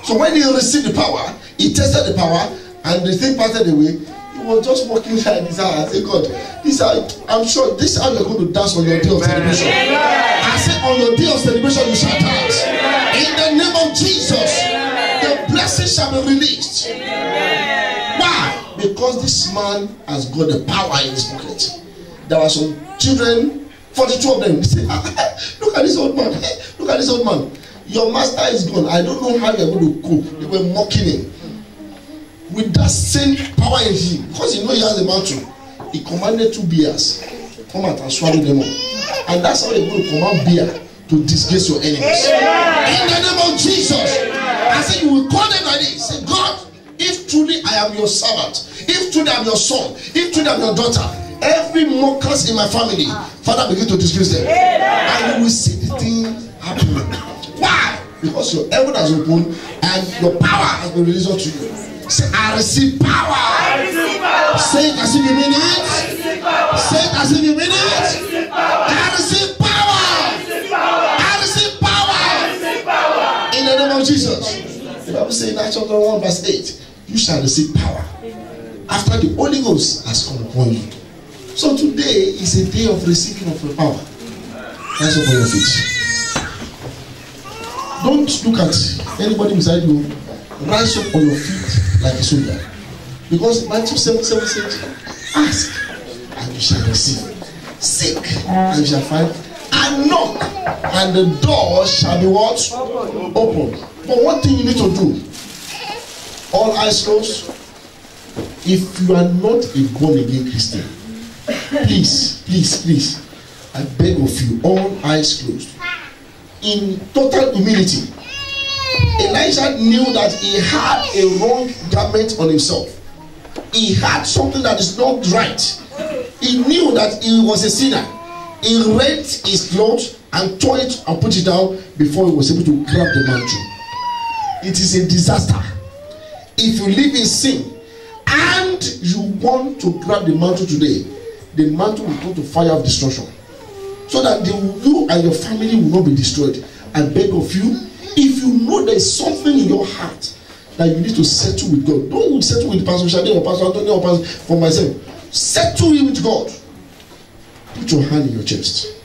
So when he received the power, he tested the power, and the thing parted away. He was just walking like this and say, God, I'm sure this is how you're going to dance on your day of celebration. I said, on your day of celebration, you shall dance. In the name of Jesus, the blessing shall be released. Why? Because this man has got the power in his pocket. There were some children, 42 of them. They say, look at this old man. Look at this old man. Your master is gone. I don't know how you're going to cope. They were mocking him. With that same power in him, because he knows he has a mantle, he commanded 2 bears, come out and swallow them up. And that's how you're going to command bear to disgrace your enemies. In the name of Jesus, I say you will call them like this. Say, God, if truly I am your servant, if truly I am your son, if truly I am your daughter, every mockers in my family, Father, begin to disgrace them. And you will see the thing happening. Why? Because your heaven has opened and your power has been released unto you. Say, I receive power. I receive power. Say it as if you mean it. Say it as if you mean it. I receive power. I receive power. I receive power. In the name of Jesus. The Bible says in Acts chapter 1 verse 8, you shall receive power after the Holy Ghost has come upon you. So today is a day of receiving of the power. Rise up on your feet. Don't look at anybody beside you. Rise up on your feet like a soldier. Because Matthew 7:7 says, ask and you shall receive. Seek and you shall find. And knock and the door shall be what? Open. But one thing you need to do, all eyes closed. If you are not a born again Christian, please, I beg of you, all eyes closed. In total humility, Elijah knew that he had a wrong garment on himself. He had something that is not right. He knew that he was a sinner. He rent his clothes and tore it and put it down before he was able to grab the mantle. It is a disaster. If you live in sin and you want to grab the mantle today, the mantle will go to fire of destruction. So that you and your family will not be destroyed. I beg of you, if you know there is something in your heart that you need to settle with God, don't settle with Pastor Shade or Pastor Anthony or Pastor for myself. Settle it with God. Put your hand in your chest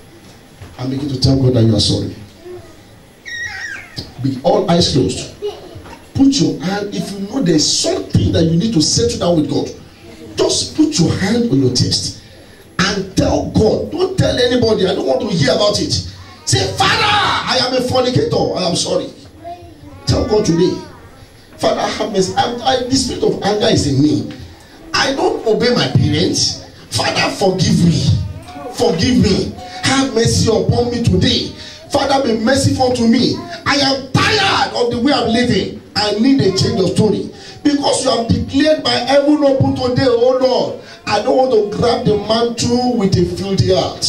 and begin to tell God that you are sorry. Be all eyes closed. Put your hand, if you know there is something that you need to settle down with God, just put your hand on your chest and tell God. Don't tell anybody. I don't want to hear about it. Say, Father, I am a fornicator. I am sorry. Tell God today, Father, have mercy. The spirit of anger is in me. I don't obey my parents. Father, forgive me. Forgive me. Have mercy upon me today. Father, be merciful to me. I am tired of the way I'm living. I need a change of story. Because you have declared my heaven open today, oh Lord. I don't want to grab the mantle with a filthy heart.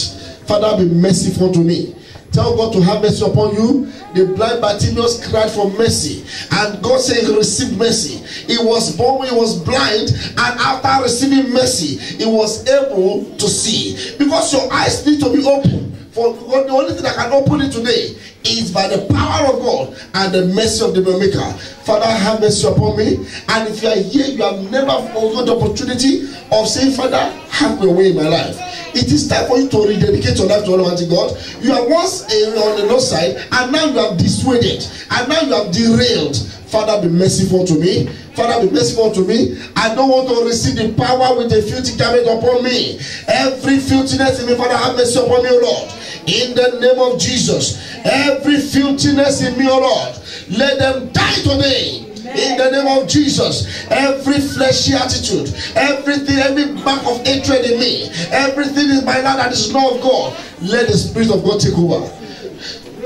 Father, be merciful to me. Tell God to have mercy upon you. The blind Bartimaeus cried for mercy, and God said he received mercy. He was born when he was blind, and after receiving mercy, he was able to see. Because your eyes need to be open. For God, the only thing that can open it today is by the power of God and the mercy of the Maker. Father, have mercy upon me. And if you are here, you have never got the opportunity of saying, Father, have your way in my life. It is time for you to rededicate your life to Almighty God. You are once on the north side, and now you have dissuaded, and now you have derailed. Father, be merciful to me. Father, be merciful to me. I don't want to receive the power with the filthy garment upon me. Every filthiness in me, Father, have mercy upon me, O Lord. In the name of Jesus. Every filthiness in me, O Lord, let them die today. In the name of Jesus. Every fleshy attitude, everything, every mark of hatred in me, everything in my life that is not of God, let the Spirit of God take over.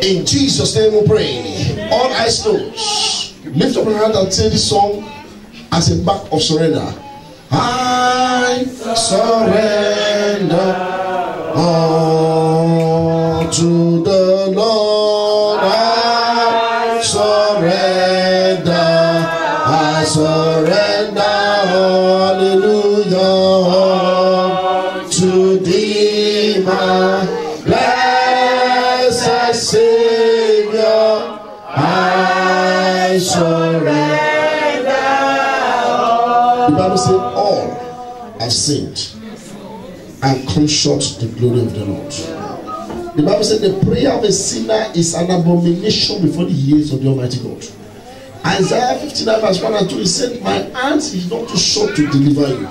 In Jesus' name we pray. All eyes closed. Lift up your hand and say this song as a mark of surrender. I surrender all to the Lord. I surrender. I surrender. Hallelujah. To thee, my blessed Savior. I surrender. The Bible says all have sinned and come short the glory of the Lord. The Bible says the prayer of a sinner is an abomination before the ears of the Almighty God. Isaiah 59 verse 1 and 2, he said, my hands is not too short to deliver you,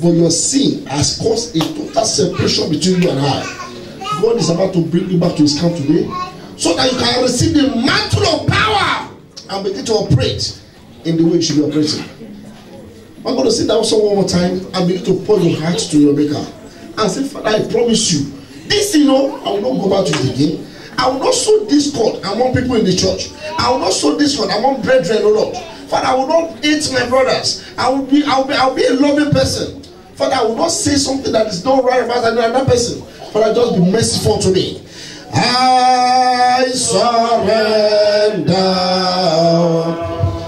but your sin has caused a total separation between you and I. God is about to bring you back to his camp today, so that you can receive the mantle of power and begin to operate in the way you should be operating. I'm going to sing that song one more time and begin to pour your heart to your Maker and say, Father, I promise you, this, I will not go back to it again. I will not sow discord among people in the church. I will not sow discord among brethren, O Lord. Father, I will not hate my brothers. I'll be a loving person. Father, I will not say something that is not right about another person. Father, just be merciful to me. I surrender,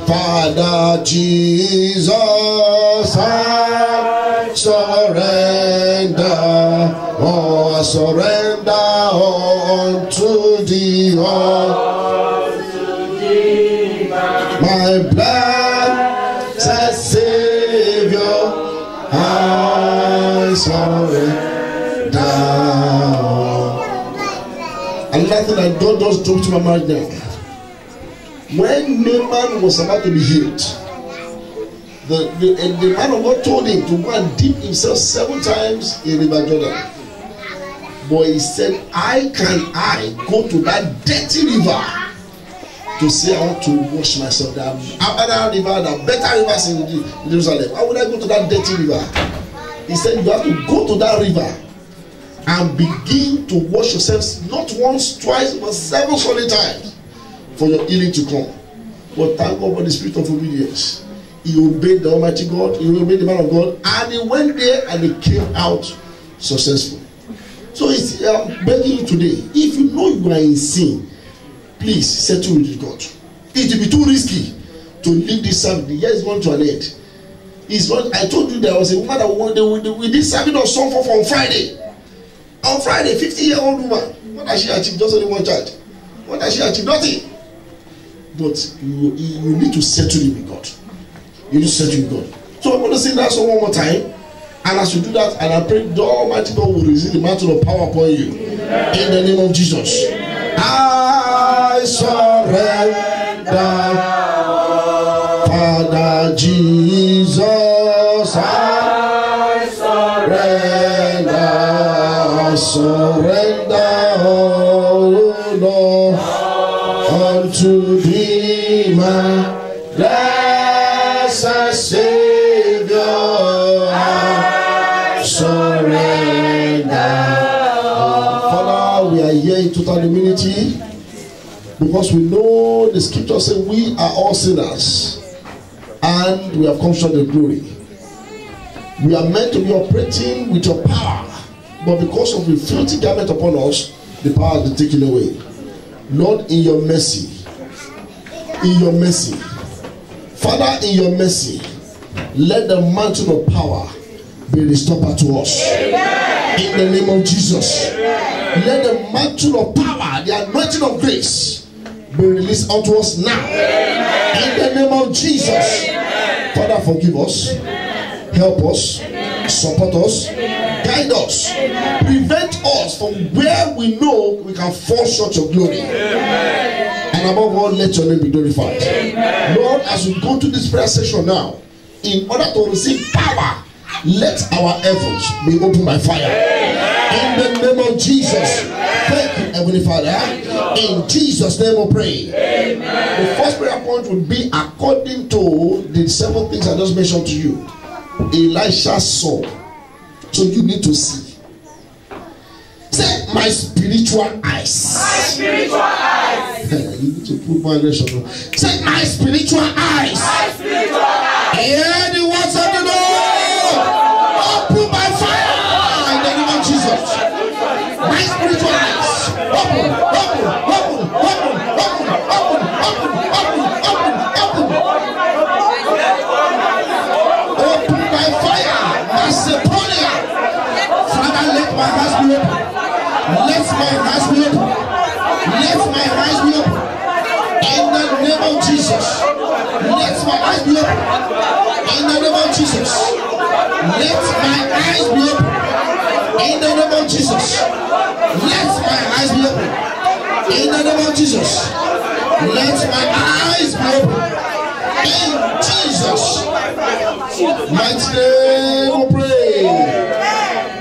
Father Jesus, I surrender, oh, I surrender unto thee, my blessed Savior, I surrender. Another thing that God does drop to my mind now. When Naaman was about to be healed, the man of God told him to go and dip himself 7 times in River Jordan. But he said, I go to that dirty river to say I want to wash myself. There are other rivers, there are better rivers in Jerusalem. Why would I go to that dirty river? He said, you have to go to that river and begin to wash yourselves not once, twice, but 7 solid times for your healing to come. But thank God for the spirit of obedience. He obeyed the Almighty God, he obeyed the man of God, and he went there and he came out successful. So I'm begging you today, if you know you are in sin, please settle with God. It will be too risky to leave this service. The year is going to an end. I told you there was a woman that we did serving of song for on Friday. On Friday, 50-year-old woman. What has she achieved? Just only one child. What has she achieved? Nothing. But you need to settle it with God. You need to settle with God. So I'm going to sing that song one more time. And as you do that, and I pray the Almighty God will receive the mantle of power upon you. In the name of Jesus. I surrender, Father Jesus. I surrender. I surrender all, Lord, unto thee, my blessed Savior. I surrender all. Father, we are here in total humility because we know the scripture says we are all sinners and we have come short of glory. We are meant to be operating with your power, but because of the filthy garment upon us, the power has been taken away. Lord, in your mercy, Father, in your mercy, let the mantle of power be restored back to us. Amen. In the name of Jesus. Amen. Let the mantle of power, the anointing of grace, be released unto us now. Amen. In the name of Jesus. Amen. Father, forgive us. Amen. Help us. Amen. Support us. Amen. Guide us. Amen. Prevent us from where we know we can fall short of glory. Amen. And above all, let your name be glorified. Amen. Lord, as we go to this prayer session now, in order to receive power, let our heavens be opened by fire. Amen. In the name of Jesus. Amen. Thank you, Heavenly Father. In Jesus' name we pray. Amen. The first prayer point would be according to the 7 things I just mentioned to you. Elisha saw. So you need to see. Say, my spiritual eyes. My spiritual eyes. You need to put my nation. Say, my spiritual eyes. My spiritual eyes. Hear the words of the Lord. Open by fire in the name of Jesus. My spiritual eyes. Open, open, open, open, open, open, open, open, open, open. Open by fire. Macedonia. Father, let my eyes be open. Let my eyes be open. Let my eyes be open. In the name of Jesus. Let my eyes be open. In the name of Jesus. Let my eyes be open. In the name of Jesus. Let my eyes be open. In the name of Jesus. Let my eyes be open. In Jesus' mighty name we pray.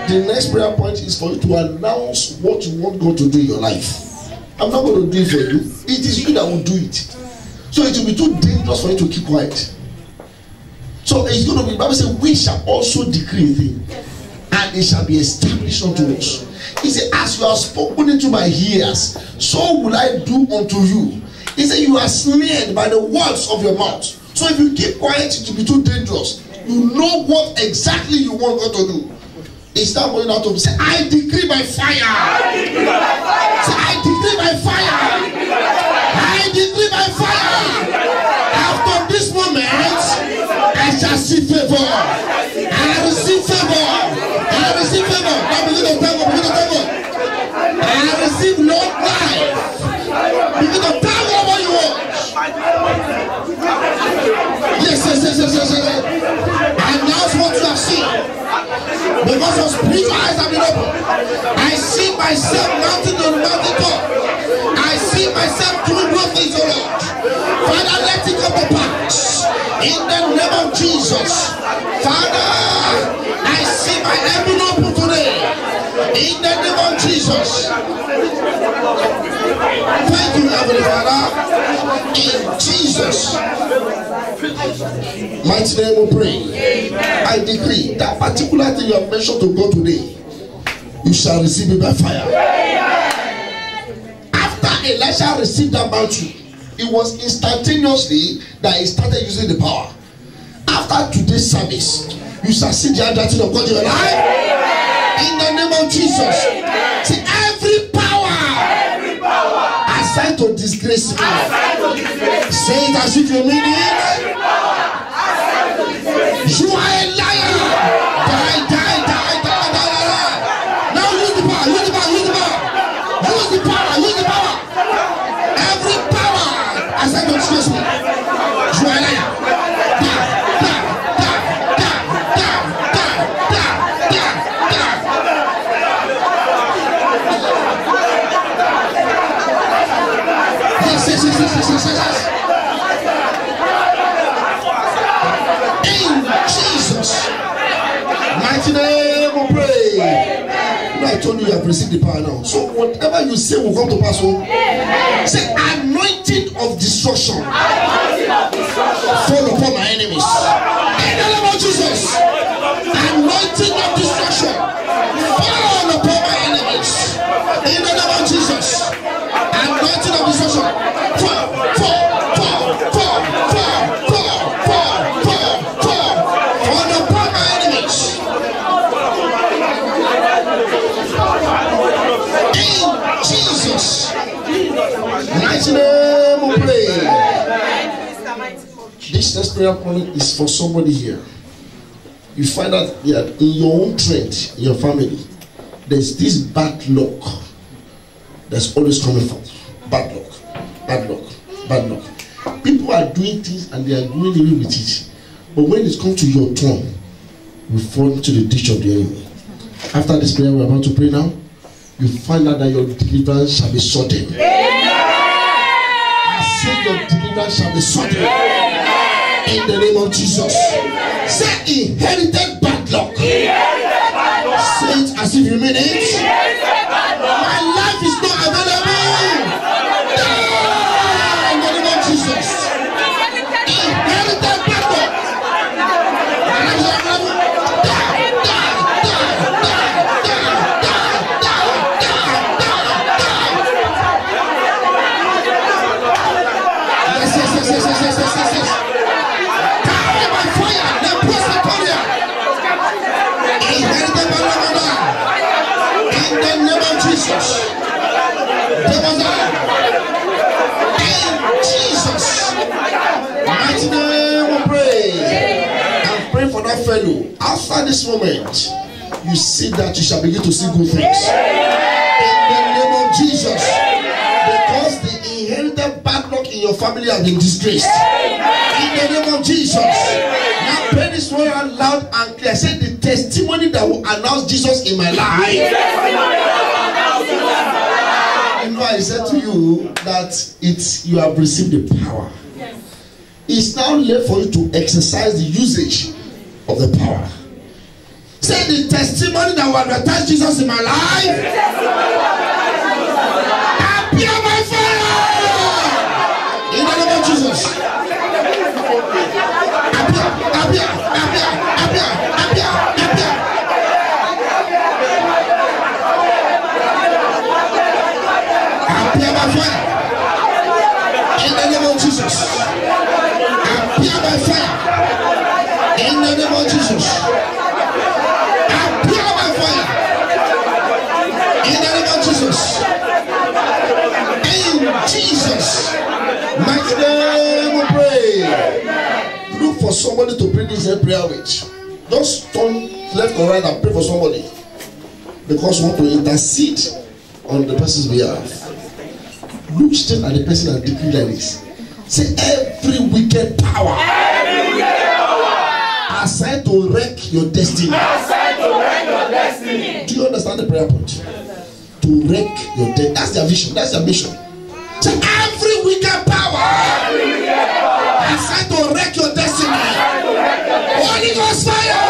The next prayer point is for you to announce what you want God to do in your life. I'm not going to do it for you. It is you that will do it. So it will be too dangerous for you to keep quiet. So it's going to be, the Bible says, we shall also decree a thing, and it shall be established unto us. He said, as you have spoken into my ears, so will I do unto you. He said, you are snared by the words of your mouth. So if you keep quiet, it will be too dangerous. You know what exactly you want God to do. It's not going out of say, I decree by fire. I decree by fire. Say, I decree by fire. I decree by fire. After this moment, I shall see favor. I receive favor. I receive favor. Now begin to tell God. Begin to tell God. I receive long life. Begin to tell God what you want. Yes. Announce what you have seen. Because your spiritual eyes have been opened. I see myself mounting on the mountain top. I see myself doing good things, O Lord. Father, let it come to pass. In the name of Jesus. Father, I see my heaven open today. In the name of Jesus. Thank you, Heavenly Father. In Jesus' mighty name we pray. Amen. I decree that particular thing you have mentioned to God today, you shall receive it by fire. Amen. After Elisha received that mantle, it was instantaneously that he started using the power. After today's service, you shall see the handwriting of God in your life. Amen. In the name of Jesus. Amen. See, every power assigned to disgrace me, say it as if you mean it. You are a liar. Die. Now use the power. Use the power. Every power assigned to disgrace me, you are a liar. In Jesus' mighty name we pray. I told you, you have received the power now. So whatever you say will come to pass. Say anointing of destruction. Fall upon my enemies. In the name of Jesus. Anointing of destruction. Fall upon my enemies. In the name of Jesus. Anointing of destruction. Fall. Fall upon my enemies. Jesus. Mighty name we pray. This next prayer point is for somebody here. You find out that in your own trend, in your family, there's this bad luck that's always coming forth. Bad luck. People are doing things and they are going away with it. But when it comes to your turn, you fall into the ditch of the enemy. After this prayer we're about to pray now, you find out that your deliverance shall be sudden. I say your deliverance shall be sudden. In the name of Jesus. Say inherited bad luck. Say it as if you mean it. My life is not available. In the name of Jesus. Inherited bad luck. Fellow, after this moment, you see that you shall begin to see good things. In the name of Jesus. Because the inherited bad luck in your family has been disgraced. In the name of Jesus. Now pray this word out loud and clear. Say the testimony that will announce Jesus in my life. You know, I said to you that you have received the power. It's now left for you to exercise the usage of the power. Say the testimony that will advertise Jesus in my life. Appear by fire. In the name of Jesus. Appear. Appear by fire. In the name of Jesus. Appear by fire. In the name of Jesus. Appear by fire. In the name of Jesus. In Jesus' mighty name we pray. Look for somebody to pray this prayer with. Just turn left or right and pray for somebody. Because we want to intercede on the person's behalf. Look straight at the person and decree like this. Say every wicked power. Assigned to wreck your destiny. Do you understand the prayer point? To wreck your destiny. That's their vision. That's their mission. So every wicked power assigned to wreck your destiny. Holy Ghost fire.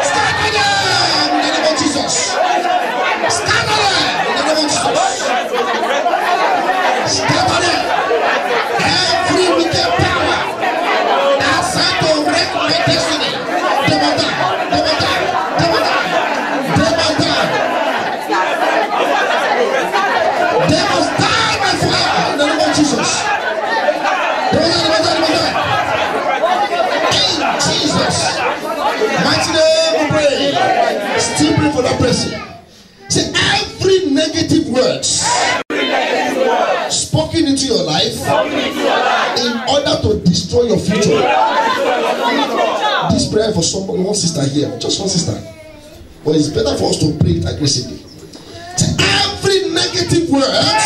Scatter them in the name of Jesus. Scatter them in the name of Jesus. Scatter them. Every wicked power assigned to wreck my destiny. They must die. They must die by fire in the name of Jesus. In Jesus' mighty name we pray. Still pray for that person. Say every negative word spoken into your life in order to destroy your future. This prayer for somebody, one sister here, just one sister. But it's better for us to pray it aggressively. Say every negative word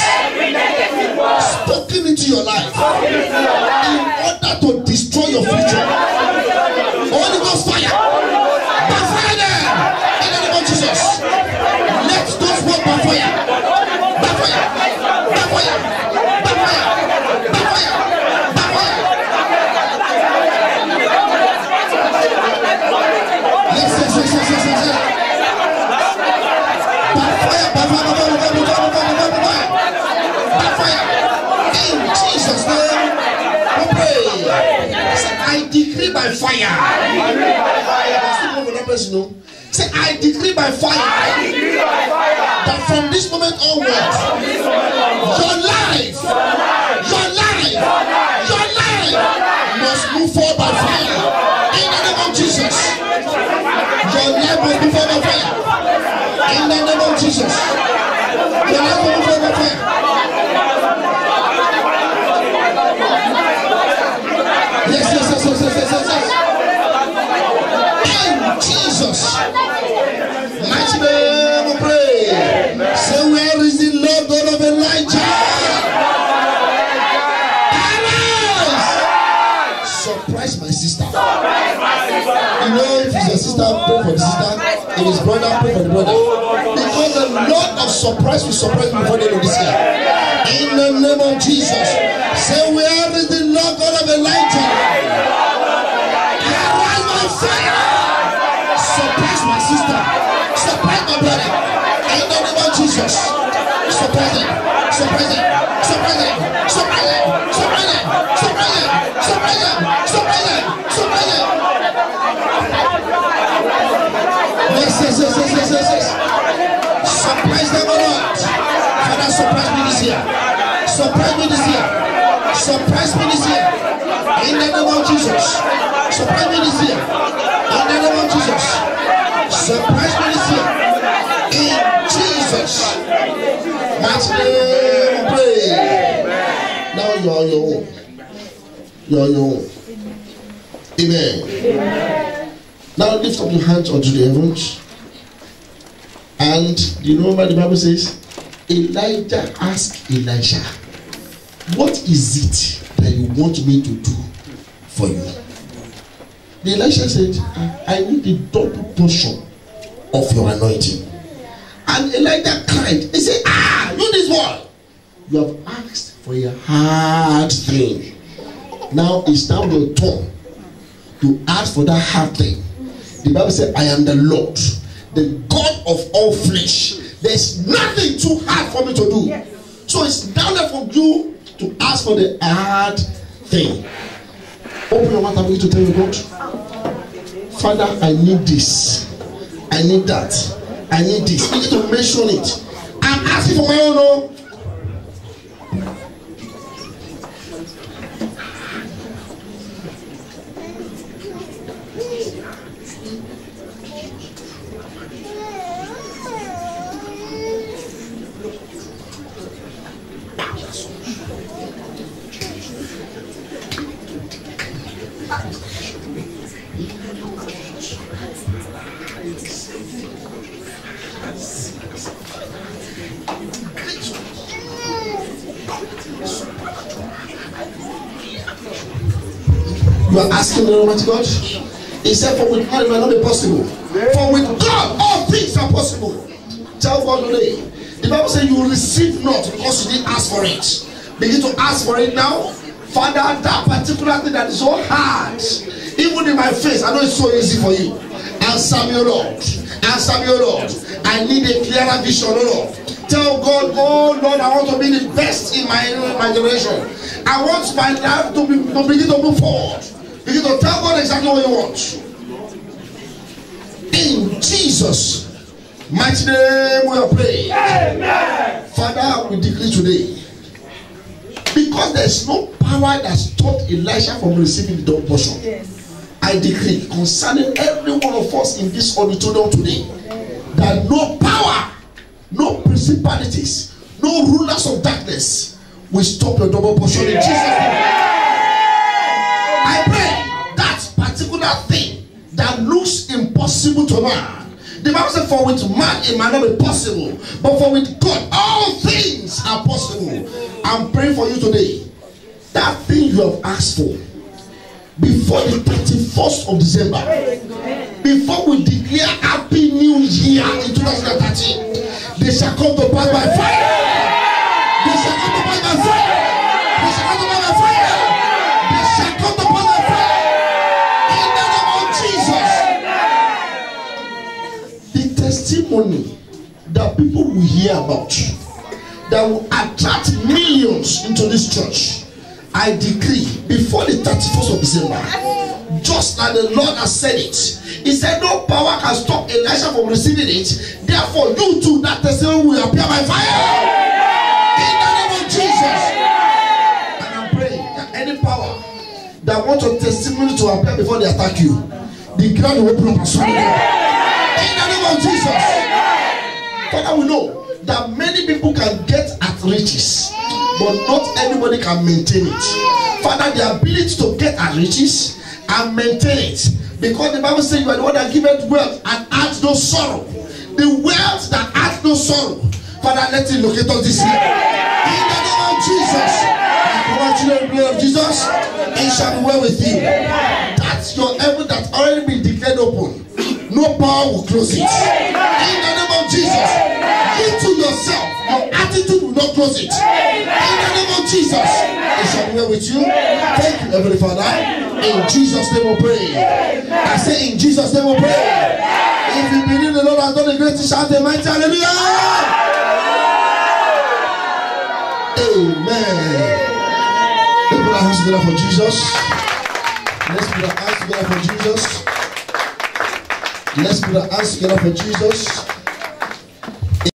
spoken into your life in order to destroy your future. Holy Ghost fire. Backfire them in the name of Jesus. Let those work backfire. Backfire. Yes. decree by fire. Say, I decree by fire. That from this moment onwards, your life must move forward by fire. In the name of Jesus. Your life must move forward by fire. In the name of Jesus. Your life must move forward by fire. Yes. In Jesus' mighty name we pray. Say, where is the Lord God of Elijah? Arise! Surprise my sister. You know, if it's your sister, pray for the sister. If it's brother, pray for the brother. Because the Lord of surprise will surprise me before the end of this year. In the name of Jesus. Say, where is the Lord God of Elijah? Arise by fire. Surprise my sister. Surprise my brother. In the name of Jesus. Surprise it. Surprise it. Surprise it. Surprise it. Surprise it. Surprise it. Surprise it. Surprise it. Surprise it. Yes. Surprise them, Lord. Father, surprise me this year. Surprise me this year. Surprise me this year. In the name of Jesus. Surprise me this year. In the name of Jesus. Surprise me this year. In Jesus' mighty name, pray. Now you are your own. You are your own. Amen. Now lift up your hands unto the heavens. And you know what the Bible says? Elijah asked Elisha, what is it that you want me to do for you? The Elisha said, I need a double portion of your anointing. And Elijah cried. He said, you this boy, you have asked for a hard thing. Now it's now your turn to ask for that hard thing. The Bible said, I am the Lord, the God of all flesh. There's nothing too hard for me to do. Yes. So it's down there for you to ask for the hard thing. Open your mouth and begin to tell God, Father, I need this. I need that. I need this. You need to mention it. I'm asking for my own. You are asking the Almighty God. He said, for with man it might not be possible. For with God all things are possible. Tell God today. The Bible says you will receive not because you didn't ask for it. Begin to ask for it now. Father, that particular thing that is so hard, even in my face, I know it's so easy for you. Answer me, Lord. Answer me, Lord. I need a clearer vision, Lord. Tell God, oh Lord, I want to be the best in my generation. I want my life to begin to move forward. Begin to tell God exactly what you want. In Jesus' mighty name we are praying. Amen. Father, we decree today, because there is no power that stopped Elisha from receiving the double portion. Yes. I decree concerning every one of us in this auditorium today, that no power, no principalities, no rulers of darkness will stop your double portion in Jesus' name. I pray that particular thing that looks impossible to man. The Bible says, for with man it might not be possible, but for with God all things are possible. I'm praying for you today. That thing you have asked for before the 31st of December, before we declare Happy New Year in 2013, they shall come to pass by fire. They shall come to pass by fire. They shall come to pass by fire. They shall come to pass by fire. In the name of Jesus. The testimony that people will hear about, that will attract millions into this church, I I decree before the 31st of December, just like the Lord has said it, He said no power can stop Elisha from receiving it. Therefore, you too, that testimony will appear by fire. In the name of Jesus. And I'm praying that any power that wants your testimony to appear before they attack you, the ground will open up and swallow them. In the name of Jesus. Father, we know that many people can get at riches, but not everybody can maintain it. Father, the ability to get at riches and maintain it, because the Bible says you are the one that giveth wealth and adds no sorrow. The wealth that adds no sorrow, Father, let it locate us this year. In the name of Jesus, I command you in the blood of Jesus, it shall be well with you. That's your heaven that's already been declared open. No power will close it. In the name of Jesus, you to yourself, your attitude will not close it. In the name of Jesus, it shall be well with you. Thank you, Heavenly Father. In Jesus' name we pray. I say in Jesus' name we pray. If you believe the Lord has done a great thing, shout a mighty hallelujah. Amen. Let's put our hands together for Jesus. Let's put our hands together for Jesus. Let's put our hands together for Jesus.